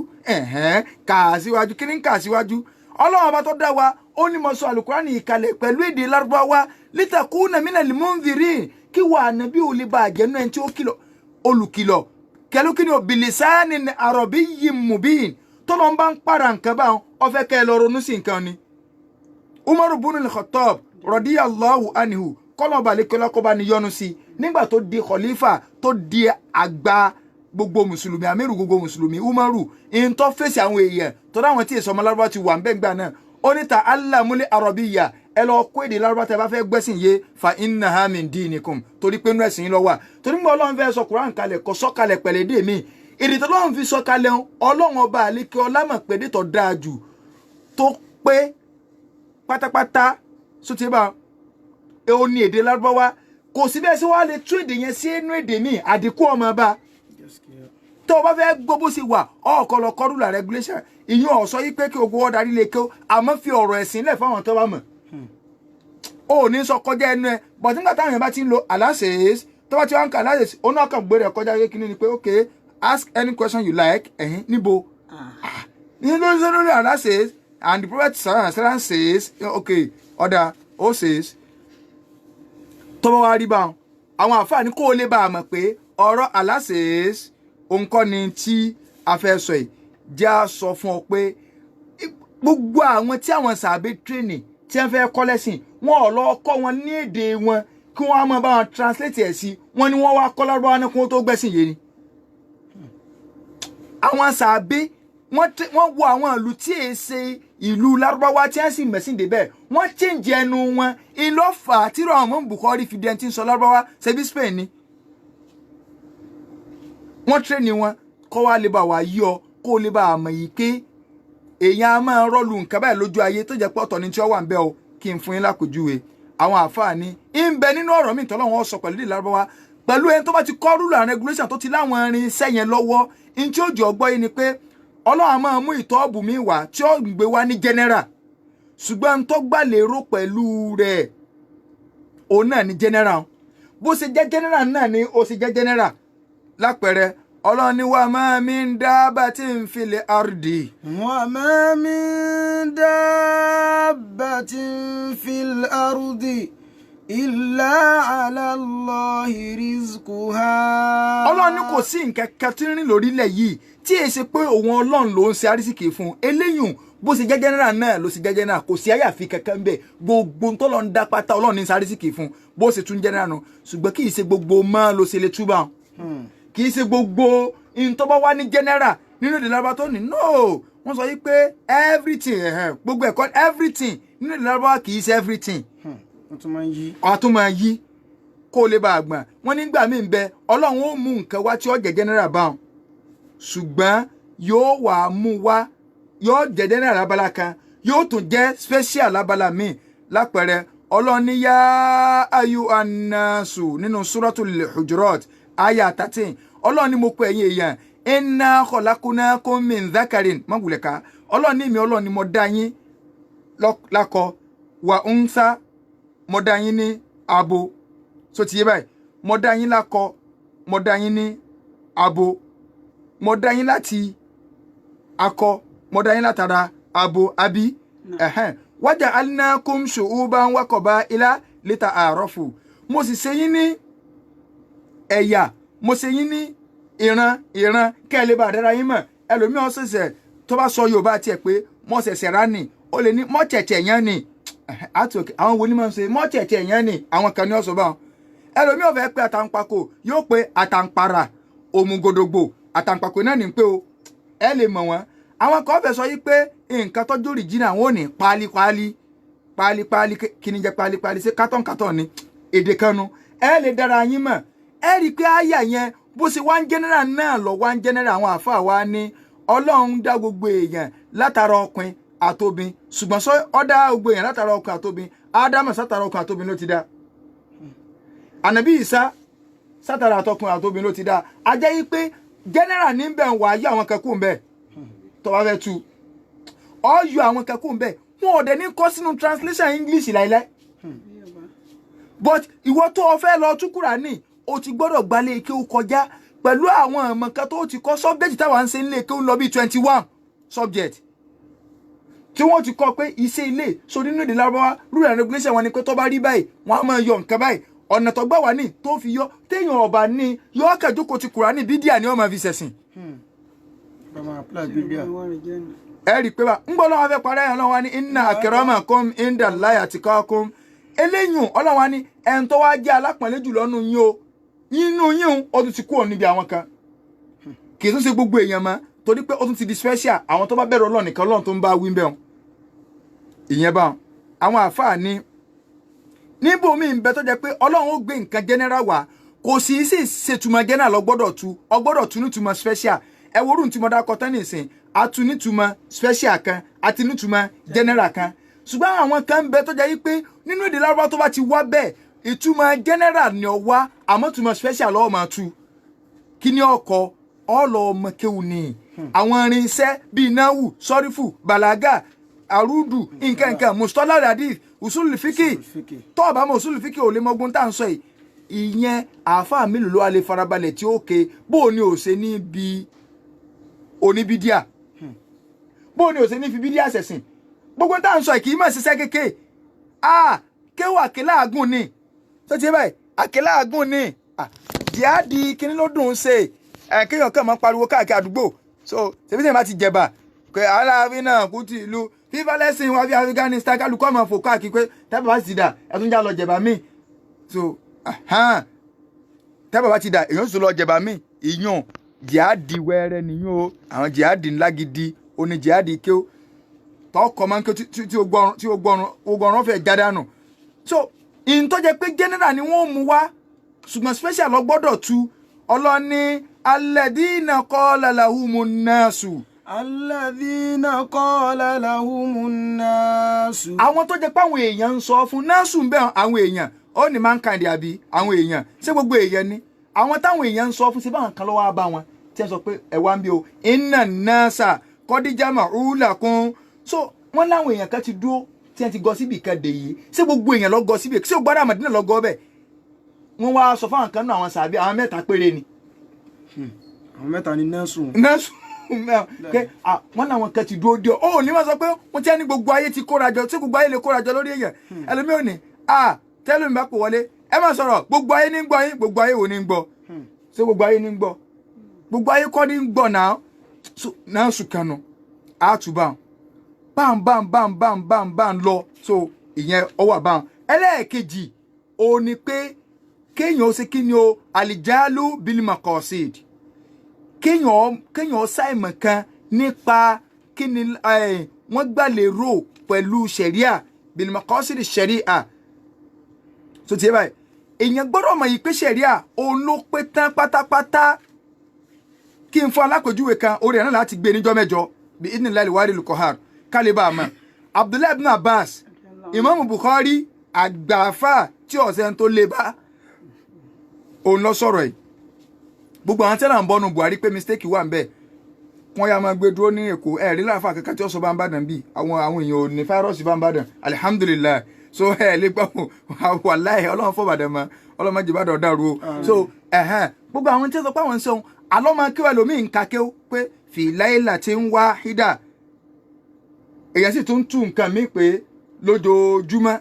kà á síwájú kí ni ń kà á síwájú ọlọ́run ọba tó dá wa ó ní mo sọ àlùkùránì ìkàlẹ̀ pẹ̀lú èdè lárúbáwá litakuna minal munzirin kí wà ànábì ò lè bá àjẹnú ẹni tí ó kìlọ̀ olùkìlọ̀ kẹlú kí ni ò bilisanin arabiyyin mubin tó lọ ń bá ń para nǹkan báwọn ọfẹ́ kẹ́ ẹ lọ ronú sí nǹkan ni. Umaru ibn Khattab radiyallahu anhu kọ́lọ̀ balẹ̀ kọ́lá kọ́ bá ní yọ́nú sí nígbà tó di khalifa tó di àgbà gbogbo mùsùlùmí amírù gbogbo mùsùlùmí Umaru in tó fèsì àwọn èèyàn tó dáwọn tí èso ọmọ lárúbá ti wà ń bẹ́ gbà náà ó ní ta'allamul arabiyya ẹ lọ kó èdè lárúbá tẹ bá fẹ́ gbẹ́sìn yé fa innaha min dinikum torí pé inú ẹ̀sìn yín ló wà torí mọ́ ọlọ́run fẹ́ sọ Kùránì kalẹ̀ kọ́ sọ́kalẹ̀ pẹ̀lẹ́ dé mi èdè tó lọ́run fi sọ́kalẹ̀ ọlọ́run ọba àlékè ọlámọ̀ pé dé tó dáa jù tó pé pátápátá sótìbà ó ní èdè lárúbáwá kò sí bẹ́ẹ̀ sí wàá lè tún èdè yẹn sí inú èdè mi àdínkù ọmọ bá tó o bá fẹ́ gbọ́ bó ṣe wà ọ̀ọ́kọ́ lọ kọ́ rúlà regulation ìyún ọ̀sọ́ yí pé kí ogun ọ̀dà rí lè kí ó àmọ́ fi ọ̀rọ̀ ẹ̀sìn lẹ̀ fáwọn tó bá mọ̀ ó ní sọ kọjá ẹnu ẹ but nígbà táwọn èèyàn bá ti ń lo aláṣẹ́s tó bá ti wá ń kà aláṣẹ́s ó náà kàn gbére ẹ̀ kọjá yé kíní ni pé okay ask any question you like níbo ní lórí aláṣẹ́s and the prophet sallallahu says okay ọ̀dà ó says tó bá wá rí bá àwọn àǹfààní kó o lè bá a mọ̀ pé ọ̀rọ̀ aláṣẹ́s òǹkọ́ ni tí a fẹ́ sọ yìí jẹ́ a sọ fún ọ pé gbogbo àwọn tí àwọn sàbẹ̀ tírénì tí wọ́n fẹ́ kọ́ lẹ́sìn wọn ò lọ kọ́ wọn ní èdè wọn kí wọ́n á máa bá wọn translate ẹ̀ sí wọn ni wọ́n wá kọ́ lárúbáwá náà kí wọ́n tó gbẹ́sìn yé ni. àwọn sàbẹ̀ wọ́n wo àwọn ìlú tí èé ṣe ìlú lárúbáwá tí wọ́n sì mẹ̀sìn débẹ̀ wọ́n change ẹnu wọn ìlọ́fà tírọ̀ àwọn Bukhari fi dẹ́ntì sọ lárúbáwá ṣebí Spain ni wọ́n tírẹ̀nì wọn kọ́ wá lè bá wa yí ọ kó lè bá a mọ̀ yìí pé èèyàn á máa rọ́ọ̀lù nǹkan báyìí lójú ayé tó jẹ́ pé ọ̀tọ̀ ni tí ó wà ń bẹ́ o kí n fún yín lákòjúwe àwọn àfáàní ń bẹ nínú ọ̀rọ̀ mi tọ́lọ́wọ́n sọ pẹ̀lú èdè lárúbáwá pẹ̀lú ẹni tó bá ti kọ́ rúlù and regulation tó ti láwọn irin iṣẹ́ yẹn lọ́wọ́ ní tí ó jọ gbọ́ yìí ni pé Ọlọ́run á máa mú ìtọ́ọ̀bù mi wá tí ó gbé wá ní general ṣùgbọ́n tó gbà lérò pẹ̀lú rẹ̀ òun náà ní general bó ṣe jẹ́ general náà ni ó ṣe jẹ́ general lápẹẹrẹ Ọlọ́run ní wa ma min dabbatin fil ardi. Wa ma min dabbatin fil ardi illa ala Allahi rizquha. Ọlọ́run ní kò sí nǹkan kan tí ń rìn lórílẹ̀ yìí tí è ṣe pé òun Ọlọ́run ló ń ṣe àrísìkì fún eléyùn bó ṣe jẹ́ general náà ló ṣe jẹ́ general kò sí àyàfi kankan ń bẹ̀ gbogbo tó lọ ń dá pátá Ọlọ́run ní àrísìkì fún bó ṣe tún general nù ṣùgbọ́n kì í ṣe gbogbo máa ló ṣe lè túbà kì í ṣe gbogbo ìntọ́ bá wá ní general nínú èdè lárúbáwá tó ní no wọ́n sọ yìí pé everything gbogbo ẹ̀kọ́ everything nínú èdè lárúbáwá kì í ṣe everything ọ̀tún máa yí kó lè bá a gbọ̀n wọ́n nígbà míì ń bẹ Ọlọ́run ó mú nǹkan wá tí ó jẹ́ general báwọn ṣùgbọ́n yóò wà á mú wá yóò jẹ́ general lábala kan yóò tún jẹ́ special lábala míì lápẹẹrẹ Ọlọ́run ní yá ayu annasu nínú suratul Hujurat aya 13 Ọlọ́run ní mo pè ẹ̀yin èèyàn inna khalaqnakum min dhakarin má wulẹ̀ ká Ọlọ́run ní mi Ọlọ́run ní mo dá yín lákọ wa unsa mo dá yín ní abo so ti yé báyìí mo dá yín lákọ mo dá yín ní abo mo dá yín láti akọ mo dá yín látara abo àbí waja'alnakum shu'uban wa qaba'ila lita'arafu mo sì ṣe yín ní ẹ̀yà mo ṣe yín ní ìran kẹ́ ẹ lè bá dára yín mọ̀ ẹlòmíràn ṣẹ̀ṣẹ̀ tó bá sọ Yorùbá tiẹ̀ pé mo ṣẹ̀ṣẹ̀ rá nì ó lè ní mọ́ tẹ̀tẹ̀ yẹn nì àwọn wo ni máa ń ṣe mọ́ tẹ̀tẹ̀ yẹn nì àwọn kan ní ọ̀sọ̀ bá wọn ẹlòmíràn fẹ́ pé àtàǹpàkò yóò pé àtàǹpàrà òmùgòdògbò àtàǹpàkò náà ní pé o ẹ lè mọ̀ wọ́n àwọn kan fẹ́ sọ yí pé nǹkan tọ́jú òrìjìnà àwọn ò ní pálípálí kí ni jẹ́ pálípálí ṣe kátọ̀nkátọ̀ ni èdè kanu ẹ lè dára yín mọ̀ ẹ rí i pé àyà yẹn bó ṣe wá ń general náà lọ wá ń general àwọn àfáà wa ní Ọlọ́run dá gbogbo èèyàn látara ọkùnrin àtobìn ṣùgbọ́n sọ ọ́ dá gbogbo èèyàn látara ọkùnrin àtobìn Ádámù sátara ọkùnrin àtobìn ló ti dá Ànábì Ìsá sátara àtọkùnrin àtobìn ló ti dá a jẹ́ yí pé general ní bẹ̀ ń wá yí àwọn kẹ́kọ̀ọ́ ń bẹ̀ tó bá fẹ́ tu ọ yọ àwọn kẹ́kọ̀ọ́ ń bẹ̀ wọn ò dẹ̀ ní kọ́ sínú translation English láìláì but ìwọ tó o fẹ́ lọ tú Kùránì o ti gbọ́dọ̀ gbalé kéwú kọjá pẹ̀lú àwọn ọmọ kan tó ti kọ́ subject táwa ń ṣe nílé kéwú lọ bí 21 subject tí wọ́n ti kọ́ pé iṣẹ́ ilé so nínú èdè Lárúbáwá rule and regulation wọn ni pé tó bá rí báyìí wọ́n á máa yọ nǹkan báyìí ọ̀nà tó gbà wá ní tó fi yọ téèyàn ọba ní yọ kẹjókòó ti Kùránì bídíà ni wọ́n máa fi ṣẹ̀sìn. ẹ rí i pé bá ń gbọ́ lọ́wọ́ fẹ́ parẹ́ Ọlọ́run wá ní inna akramakum indallahi atqakum eléyìn Ọlọ́run wá ní ẹni tó wá jẹ́ alápọ̀nlé jùlọ nínú yín o nínú yín o tún ti kúrò níbi àwọn kan kì í tún ṣe gbogbo èèyàn mọ́ torí pé ó tún ti di special àwọn tó bá bẹ̀rù Ọlọ́run nìkan Ọlọ́run tó ń bá wí bẹ́ẹ̀ ìyẹn bá àwọn àfáà ní níbo mi ń bẹ tó jẹ́ pé Ọlọ́run ó gbé nǹkan general wá kò sì sí ṣètùmọ̀ general ọgbọ́dọ̀ tú nítumọ̀ special ẹ wo orun tí mo dákọ tán nìsín atu nítumọ̀ special kan àti nítumọ̀ general kan ṣùgbọ́n àwọn kan ń bẹ tó jẹ́ pé nínú èdè Lárúbáwá tó bá ti wá bẹ́ẹ̀ ìtumọ̀ general ni ó wá àmọ́ ìtumọ̀ special lọ́wọ́ máa tú kí ni ọkọ̀ ọlọ́ ọmọ kéwù ni àwọn irinṣẹ́ bíi náwù sọ́rífù bàlágà àrúdù nǹkan mùsùlùmí hadith usul fíkì tó ọba mọ usul fíkì ò lè mọgbọ́n tá à ń sọ yìí ìyẹn àáfàá mélòó ló wà lè farabalẹ̀ tí ó ké bó o ní ò ṣe ní bí oníbídíà bó o ní ò ṣe ní fi bídíà ṣẹ̀sìn gbogbo tá à ń sọ yìí kì í mọ̀ ṣiṣẹ́ kéèké kéwù àkélà àgùn ni tó ti báyìí àkélà àgùn ni jihadi kíní ló dùn ún ṣe kéèyàn kàn máa pariwo káàkiri àdúgbò so ṣèbí sèyàn bá ti jẹba pé aláàfin náà kú ti ìlú fífa lẹ́sìn wá fi Afghanistan kálukọ́ máa fò káàkiri pé tẹ́bà bá ti dà ẹ̀tún já lọ jẹba míì so tẹ́bà bá ti dà èèyàn sì lọ jẹba míì ìyàn jihadi wẹ́rẹ́ nìyàn o àwọn jihadi ńlá gidi oní jihadi ké o tọkọ máa ń ké tí o gbọ́ràn fẹ́ jádánù so ìntọ́jẹ́ pé general ni wọ́n mú wá ṣùgbọ́n special lọ gbọ́dọ̀ tu ọlọ́ni alladhina qala lahumun nasu. Alladhina qala lahumun nasu. àwọn tó jẹ́ pé àwọn èèyàn ń sọ fún nasu ń bẹ àwọn èèyàn ó ní mankind àbí àwọn èèyàn ṣé gbogbo èèyàn ni àwọn táwọn èèyàn ń sọ fún ṣe báwọn kan lọ́wọ́ bá wọn tí wọ́n sọ pé ẹ wá ń bí o inna nasa qad jama'u lakum so wọ́n láwọn èèyàn kan ti dúró tí wọ́n ti gọ síbi kan dè yìí ṣé gbogbo èèyàn lọ gọ síbi ṣé o gbọ́dọ̀ Mádínà lọ gọ bẹ́ẹ̀ wọ́n wá sọ fáwọn kan náà àwọn sàbí àwọn mẹ́ta péré ni. àwọn mẹ́ta ni nẹ́sùn. wọ́n làwọn kan ti dúró dé ọ ní wọ́n sọ pé wọ́n ti ní gbogbo ayé ti kórajọ tí gbogbo ayé lè kórajọ lórí èèyàn ẹlòmíì ò ní tẹ́lẹ̀ mi bá pò wọlé ẹ má sọ̀rọ̀ gbogbo ayé ní gbọ́ yín gbogbo ayé ò ní gbọ́ ṣé gbogbo ayé ní gbọ́ gbogbo ayé kọ́ ní gbọ́ náà sùkànnù àtúbà bam lọ so ìyẹn ọwọ́ àbáwọn ẹlẹ́ẹ̀kejì ò ní pé kéèyàn ó ṣe kí ni o àlìjálù bílímọ̀kọ́síd kéèyàn ṣàìmọ̀ kan nípa kí ni wọ́n gbà lérò pẹ̀lú ṣẹ̀ríà bílímọ̀kọ́síd ṣẹ̀ríà tó ti yẹ báyìí èèyàn gbọ́dọ̀ mọ̀ yìí pé ṣẹ̀ríà òun ló pé tán pátápátá kí n fún alákòjúwe kan orí ẹ̀ náà láti gbé níjọ́ mẹ́jọ bí idhnillahi wahidil qahhar kálíbà àmọ́ Abdullahi ibn Abbas Imam Bukhari àgbàfà tí ọ̀sẹ̀ tó lé bá òun lọ sọ̀rọ̀ yìí gbogbo àwọn tẹ́lá ń bọ́nu Buhari pé mistake wà ń bẹ̀ wọ́n yà máa gbé dúró ní Èkó rí láàfà kankan tí ó sọ bá ń bàdàn bíi àwọn èèyàn ò ní fáírọ́ọ̀sì bá ń bàdàn alihamudulilayi so lè gbọ́ wàláhì ọlọ́run fọ́ bàdàn mọ́ ọlọ́run má jẹ́ bàdàn dàrú o so gbogbo àwọn tí ó sọ pé àwọn ń sọ̀hún àlọ́ máa kí wà lómi nǹka kí ó pé fìláìlà tí ń wá hídà èèyàn sì tún tú nǹkan mí pé lójoojúmọ́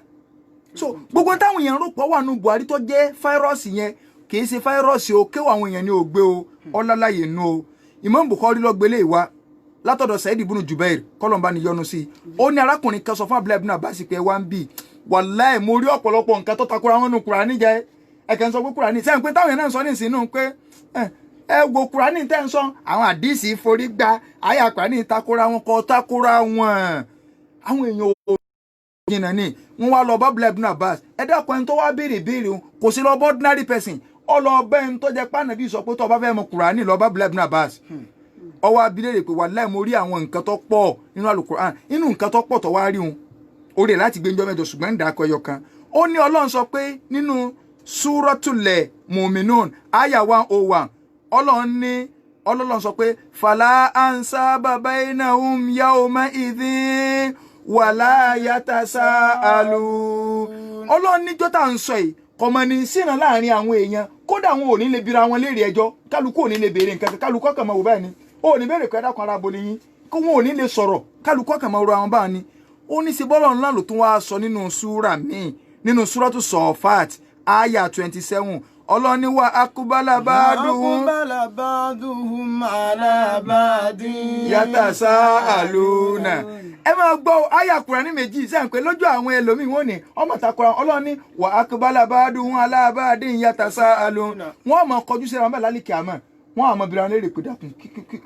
so gbogbo táwọn èèyàn rò pọ̀ wà nù Buhari tó jẹ́ fáírọ́ọ̀sì yẹn kì í ṣe fáírọ́ọ̀sì o kéwà àwọn èèyàn ní ògbé o ọlálàyé nù o Imam Bukhari ló gbélé ìwá látọ̀dọ̀ Said ibn Jubair kọ́lọ̀mbá ni yọnu sí i ó ní arákùnrin kan sọ fún Abdullahi ibn Abbas pé wá ń bì wàláì mo rí ọ̀pọ̀lọpọ̀ nǹkan tó takora wọn nù Kùránì jẹ́ ẹ̀kẹ́ ń sọ pé Kùránì sẹ́yìn pé táwọn èèyàn náà ń sọ ní ìsìn nù pé ẹ wo Kùránì tẹ́ ń sọ àwọn àdìsí forí gba àyà Kùránì takora wọn kọ́ takora wọn àwọn èèyàn ò jìnnà ni wọn wá lọ bá Abdullahi ibn Abbas ẹ dákun ẹni tó wá béèrè kò sí lọ bá ordinary person ọlọ́ọ̀bẹ́ ń tó jẹ́ pàànàbí sọ pé tó bá fẹ́ mọ Kùránì lọ bá Abdullahi ibn Abbas ọwọ́ abilérè pé wàláhì mo rí àwọn nǹkan tó pọ̀ nínú Al-Qur'an nínú nǹkan tó pọ̀ tó wá rí wọn orí ẹ̀ láti gbé njọ́ mẹ́jọ ṣùgbọ́n ń dà kọ ẹyọ kan ó ní Ọlọ́run sọ pé nínú Suratul Mu'minun àyà 101 Ọlọ́run sọ pé fala ansaba bainahum yawma idhin wala yatasaalun Ọlọ́run níjọ́ tá à ń sọ yìí kọ̀mọ̀ ní sínà láàrin àwọn èèyàn kódà wọn ò ní lè bira wọn léèrè ẹjọ́ kálukú ò ní lè béèrè nǹkan kálukú ọkàn máa wò báyìí ni ó ní béèrè pé dákun ara bo nìyí kó wọn ò ní lè sọ̀rọ̀ kálukú ọkàn máa ro àwọn báyìí ni ó ní ṣe bọ́lọ̀ ńlá ló tún wá sọ nínú súrà míì nínú súratu Sọ̀fàt àyà 27 ọlọ́ni wa akúbálà ba'duhum ala ba'din yatasa'aluna. Ẹ máa gbọ́ àyà Kùránì méjì sẹ́yìn pé lójú àwọn ẹlòmíì wọ́n ní ọmọ takora ọlọ́ni wa akúbálà ba'duhum ala ba'din yatasa'aluna. Wọ́n máa kọjú sí ẹran bẹ́ẹ̀ lálìkẹ́ àmọ́ wọ́n àmọ́ bira wọn léèrè pé dákun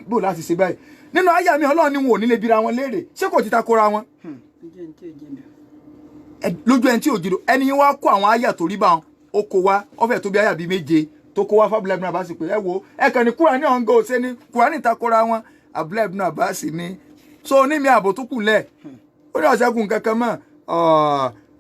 bó láti ṣe báyìí nínú àyà mi ọlọ́ni wọn ò ní lè bira wọn léèrè ṣé kò ti takora wọn. Lójú ẹni tí ò jìnnà ẹni yín wá kó àwọn àyà tó rí bá wọn ó kó wá ọfẹ tó bí àyà bíi méje tó kó wá fábùlà ibùnà bá sì pé ẹ wo ẹ kàn ní Kùránì ọ̀ǹgọ̀ ọ̀sẹ̀ ní Kùránì takora wọn Abdullahi ibùnà bá sì ní so ní mi ààbò tó kù lẹ̀ ó ní ọ̀sẹ̀ kùn kankan mọ́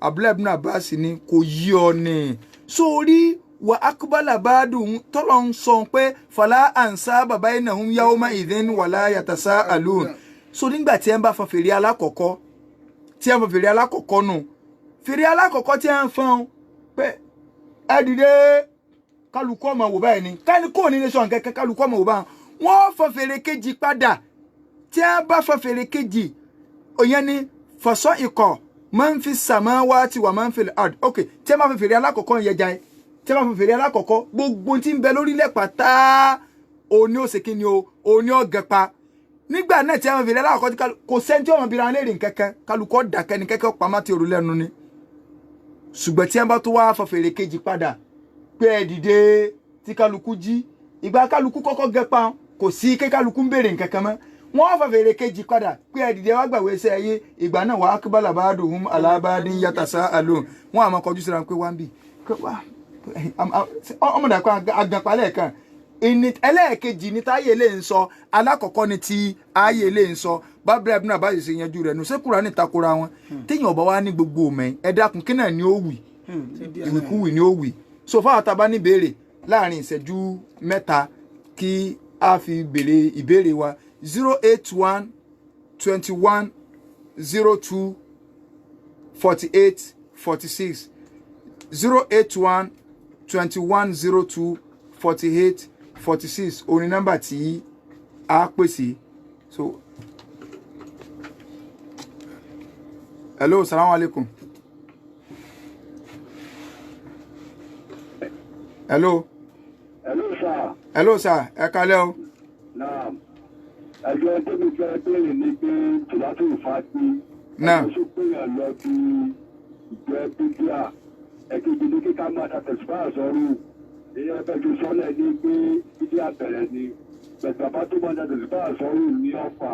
Abdullahi ibùnà bá sì ní kò yí ọ ní sórí wà akúbálà bá dùn tọ́lọ̀ ń sọ pé fàlà ànsá bàbá yìí náà ń yáwó má ìdín wàlá yàtàsá àlùn so nígbà tí ẹ ń bá fọn fèrè alákọ̀ọ́kọ́ tí ẹ ń fọn fèrè alákọ̀ọ́kọ́ nù fèrè alákọ̀ọ́kọ́ tí ẹ ń fọn pé ẹ dìde kálukú ọmọ wò báyìí ni kálukú ò ní lè sọ nǹkan kálukú ọmọ wò báyìí wọ́n fọn fèrè kejì padà tí ẹ bá fọn fèrè kejì òyìn ni fọ̀sọ́ ikọ̀ máa ń fi samawati wa máa ń fi ard ok tí ẹ bá fọn fèrè alákọ̀ọ́kọ́ yẹn jà ẹ tí ẹ bá fọn fèrè alákọ̀ọ́kọ́ gbogbo tí ń bẹ lórílẹ̀ pátá òní òsèké ni òní ọ̀gẹ̀pa nígbà náà tí ẹ bá fọn fèrè alákọ̀ọ́kọ́ kò sẹ́ni tí ọmọ bìrì àwọn léèrè nǹkankan kálukú ọ̀dàkẹ́ ni kẹ́kẹ́ pamá ti òrùlẹ̀ nu ni ṣùgbọ́n tí ẹ bá tó wá fọn fèrè kejì padà pé ẹ dìde tí kálukú jí ìgbà kálukú kọ́kọ́ gẹpa kò sí kí kálukú ń béèrè nǹkankan mọ́ wọ́n fọn fèrè kejì padà pé ẹ dìde wá gbàgbé iṣẹ́ ayé ìgbà náà wà á kíbálà ba'duhum ala ba'din yatasa'alun wọ́n àmọ́ kọjú síra pé wá ń bì ọmọdé kan àgànpalẹ̀ kan ẹlẹ́ẹ̀kejì ní táyé lè ń sọ alákọ̀ọ́kọ́ ni ti ayé lè ń sọ bábílẹ̀ ẹ̀bùnà bá ṣe yanjú rẹ̀ nù ṣé Kùránì takora wọn téèyàn ọba wa ní gbogbo òmẹ́ ẹ dákun kí náà ni ó wì ìwìkúwì ni ó wì so fáwọn tá a bá ní ìbéèrè láàrin ìṣẹ́jú mẹ́ta kí a fi béèrè ìbéèrè wa 081 21 02 48 46 081 21 02 48 46 òní nọ́mbà tí a pèsè so hello salamu alaikum hello sir. Hello sir, ẹ kálẹ́ o. Naam. Ẹjọ́ tó mi fẹ́ bẹ̀rẹ̀ ni pé tòmátò ìfàtí. Naam. Ẹjọ́ tó pèèyàn lọ bí ìjọ bíbíà. Ẹ̀kejì ní kíkà máa da tẹ̀síwá sọ́rù. Ìyẹn ẹgbẹ́jọ sọ́lẹ̀ ní pé bíbíà bẹ̀rẹ̀ ni. Bẹ̀tẹ̀ bá tó máa da tẹ̀síwá sọ́rù ní ọ̀fà.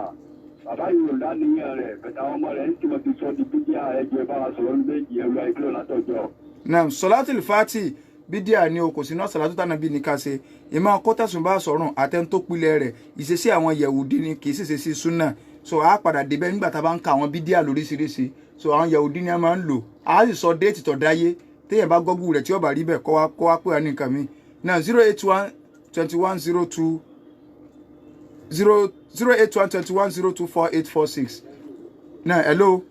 Bàbá yìí ò láníyàn rẹ̀. Bẹ̀tẹ̀ àwọn ọmọ rẹ̀ ń tìmọ̀ ti sọ di bíbíà ẹjọ́ ìbára sọ̀rọ̀ méjì ẹ̀rọ ìkìlọ̀ látọ̀jọ́. Naam, Salatul Fati bídíà ni o kò sí náà sàlátù tánàbí ní ká ṣe ìmọ̀ akọ́tẹ̀sùn bá sọ̀rùn àtẹ́ntó pilẹ̀ rẹ̀ ìṣesí àwọn Yẹ̀húdí ni kì í ṣèṣe sí súnà so a padà débẹ̀ nígbà tá a bá ń ka àwọn bídíà lóríṣiríṣi so àwọn Yẹ̀húdí ni a máa ń lò a sì sọ déètì tó dáyé téèyàn bá gọ́gù rẹ̀ tí ó bá rí bẹ́ẹ̀ kọ́ wá pé wá ní nǹkan mi náà 081 21 02 081 21 02 4846 náà hello.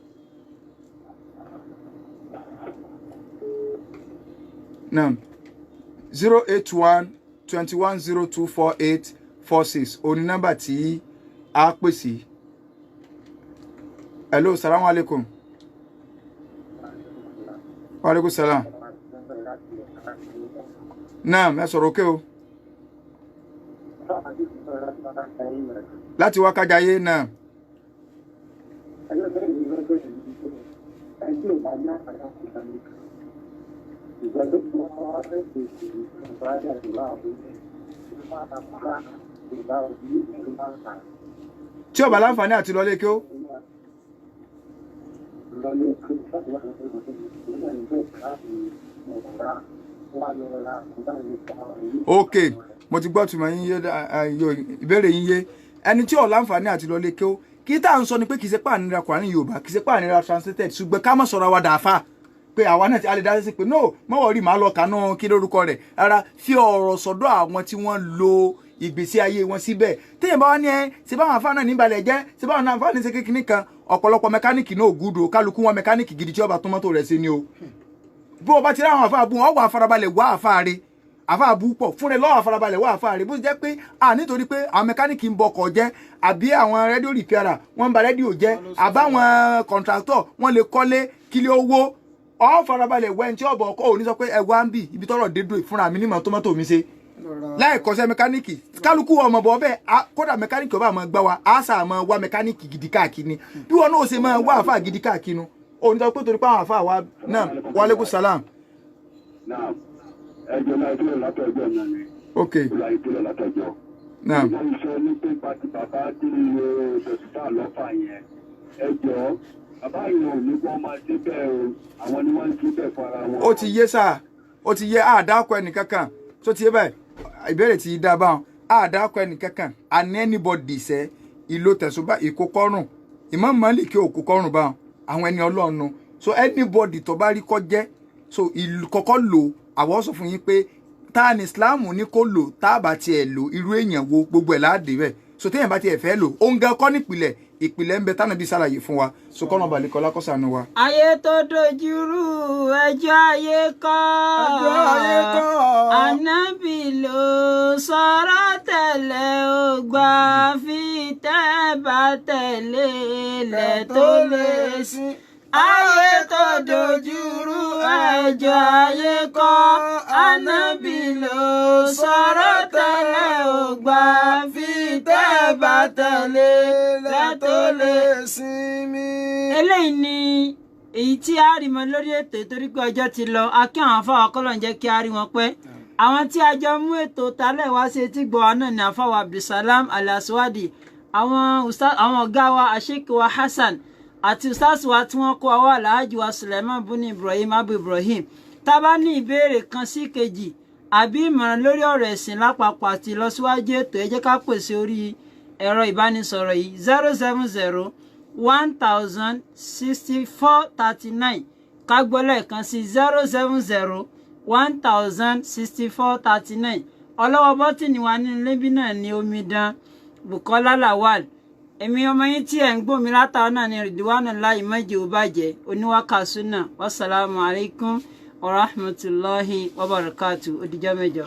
Naam 081 21 02 4846 òní nọ́mbà tí a pèsè. Hello, salamu alaikum. Wa alaikum salam. Naam, ẹ sọ̀rọ̀ òkè o. Láti Wákàjáyé náà. Tí ó bá láǹfààní àti lọ lékè ó. Ok, mo ti gbọ́ tùmọ̀ yín yé ìbéèrè yín yé ẹni tí ó láǹfààní àti lọ lékè ó kí tá à ń sọ ni pé kì í ṣe pàánira Kùránì Yorùbá kì í ṣe pàánira translated ṣùgbọ́n ká má sọ̀rọ̀ wa dàáfà pé àwa náà ti alẹ́ dá sí pé no mọ́wọ́ rí màá lọ kànú kí lórúkọ rẹ̀ rárá fi ọ̀rọ̀ sọ́dọ̀ àwọn tí wọ́n lo ìgbésí ayé wọn síbẹ̀ téèyàn bá wá ní ẹ ṣe báwọn afáàná níbalẹ̀ jẹ́ ṣe báwọn afáàní ṣe kékeré kan ọ̀pọ̀lọpọ̀ mẹkáníìkì náà gúdò kálukú wọn mẹkáníìkì gidi tí ó bá tó mọ́tò rẹ̀ sí ni o bí o bá ti rí àwọn àfáà bú wọn wà farabalẹ̀ wá àfáà rẹ̀ àfa àbú pọ̀ fún rẹ lọ́wọ́ àfarabalẹ̀ wá àfa rẹ̀ bó ti jẹ́ pé nítorí pé àwọn mẹkáníìkì ń bọkọ̀ jẹ́ àbí àwọn rédíò rìpíàrà wọ́n ń ba rédíò jẹ́ àbáwọn kọ̀ǹtràktọ̀ wọ́n lè kọ́lé kílé owó ọ̀ farabalẹ̀ wẹ́n tí ọ̀bọ̀ ọkọ̀ òní sọ pé ẹ̀wá ń bì ibi tọ́rọ̀ dédò fúnra mi nímọ̀ tómọ́tò mi ṣe láì kọ́ṣẹ́ mẹkáníìkì kálukú ọmọ bọ̀ bẹ́ẹ̀ kódà mẹkáníìkì ọba àmọ́ gbá wa á sà máa wá mẹkáníìkì gidi káàkiri bí wọn náà ṣe máa wá àfa gidi káàkiri òní sọ pé torí pé àwọn àfa wa náà wàlẹ́kùn sálàm. ẹjọ́ náà ìpínlẹ̀ látọ̀jọ́ náà ni. ok ìpínlẹ̀ látọ̀jọ́. náà. ìjọ iṣẹ́ ní pé pàtí bàbá tí dọ̀sítà lọ́fà yẹn ẹjọ́ bàbá yìí ò ní kó máa ṣe bẹ́ẹ̀ o àwọn ni wọ́n ń ṣe bẹ́ẹ̀ fara wọn. ó ti yé sáà ó ti yé àdákọ ẹnìkankan tó ti yé báyìí ìbéèrè ti dá báwọn àdákọ ẹnìkankan àní anybody sẹ ìlò tẹ̀sùbá ìkókọ́rùn Imam Malik òkókọ́rùn báwọn àwọn ẹni ọlọ́run so anybody tó bá rí kọ́ jẹ́ so ìlú kọ́kọ́ lò àwọn sọ fún yín pé tá ní Islam ní kó lò tá a bá tiẹ̀ lò irú èèyàn wo gbogbo ẹ̀ láàdé bẹ́ẹ̀ so téèyàn bá tiẹ̀ fẹ́ lò òun gan kọ́ nípìnlẹ̀ ìpìlẹ̀ ń bẹ tánàbí ṣàlàyé fún wa so kọ́nà balẹ̀ kọ́lá kọ́sànù wa. ayé tó dojúrú ẹjọ́ ayé kọ́ ànábì ló sọ̀rọ̀ tẹ́lẹ̀ ó gbà fi tẹ́ bá tẹ̀lé lẹ̀ tó lè sí. ayé tó dojúrú ẹjọ́ ayé kọ́ ànábì ló sọ̀rọ̀ tẹ́lẹ̀ ó gbà fi tẹ́ bá tẹ̀lé lẹ̀ tó lè sinmi. eléyìí ni èyí tí a rí mọ lórí ètò torí pé ọjọ́ ti lọ a kí àwọn afáwà kọ́lọ̀ ń jẹ́ kí a rí wọn pẹ́ àwọn tí a jọ mú ètò talẹ̀ wá sí etí gbọ́ wa náà ní afáwà Abdulsalam Al-Aswadi àwọn ọ̀gá wa Sheikh wa Hasan àti ustaz wa tí wọ́n kó wa Alhaji wa Suleiman buni Ibrahim Abu Ibrahim tá a bá ní ìbéèrè kan sí kejì àbí ìmọ̀ràn lórí ọ̀rọ̀ ẹ̀sìn lápapọ̀ àti ìlọsíwájú ètò ẹ jẹ́ ká pèsè orí ẹ̀rọ ìbánisọ̀rọ̀ yìí 070 106439 ká gbọ́ lẹ́ẹ̀kan sí 070 106439 ọlọ́wọ́ bọ́tìnì wa nínú lẹ́bí náà ní Omidan Bukola Lawal èmi ọmọ yín tí ẹ̀ ń gbómi látàwọn náà ní Ridwanullahi mẹ́jọ ò bàjẹ́ oníwàkà súnà wasalaamu alaykum wa rahmatulahi wa barakatuh ó dijọ́ mẹ́jọ.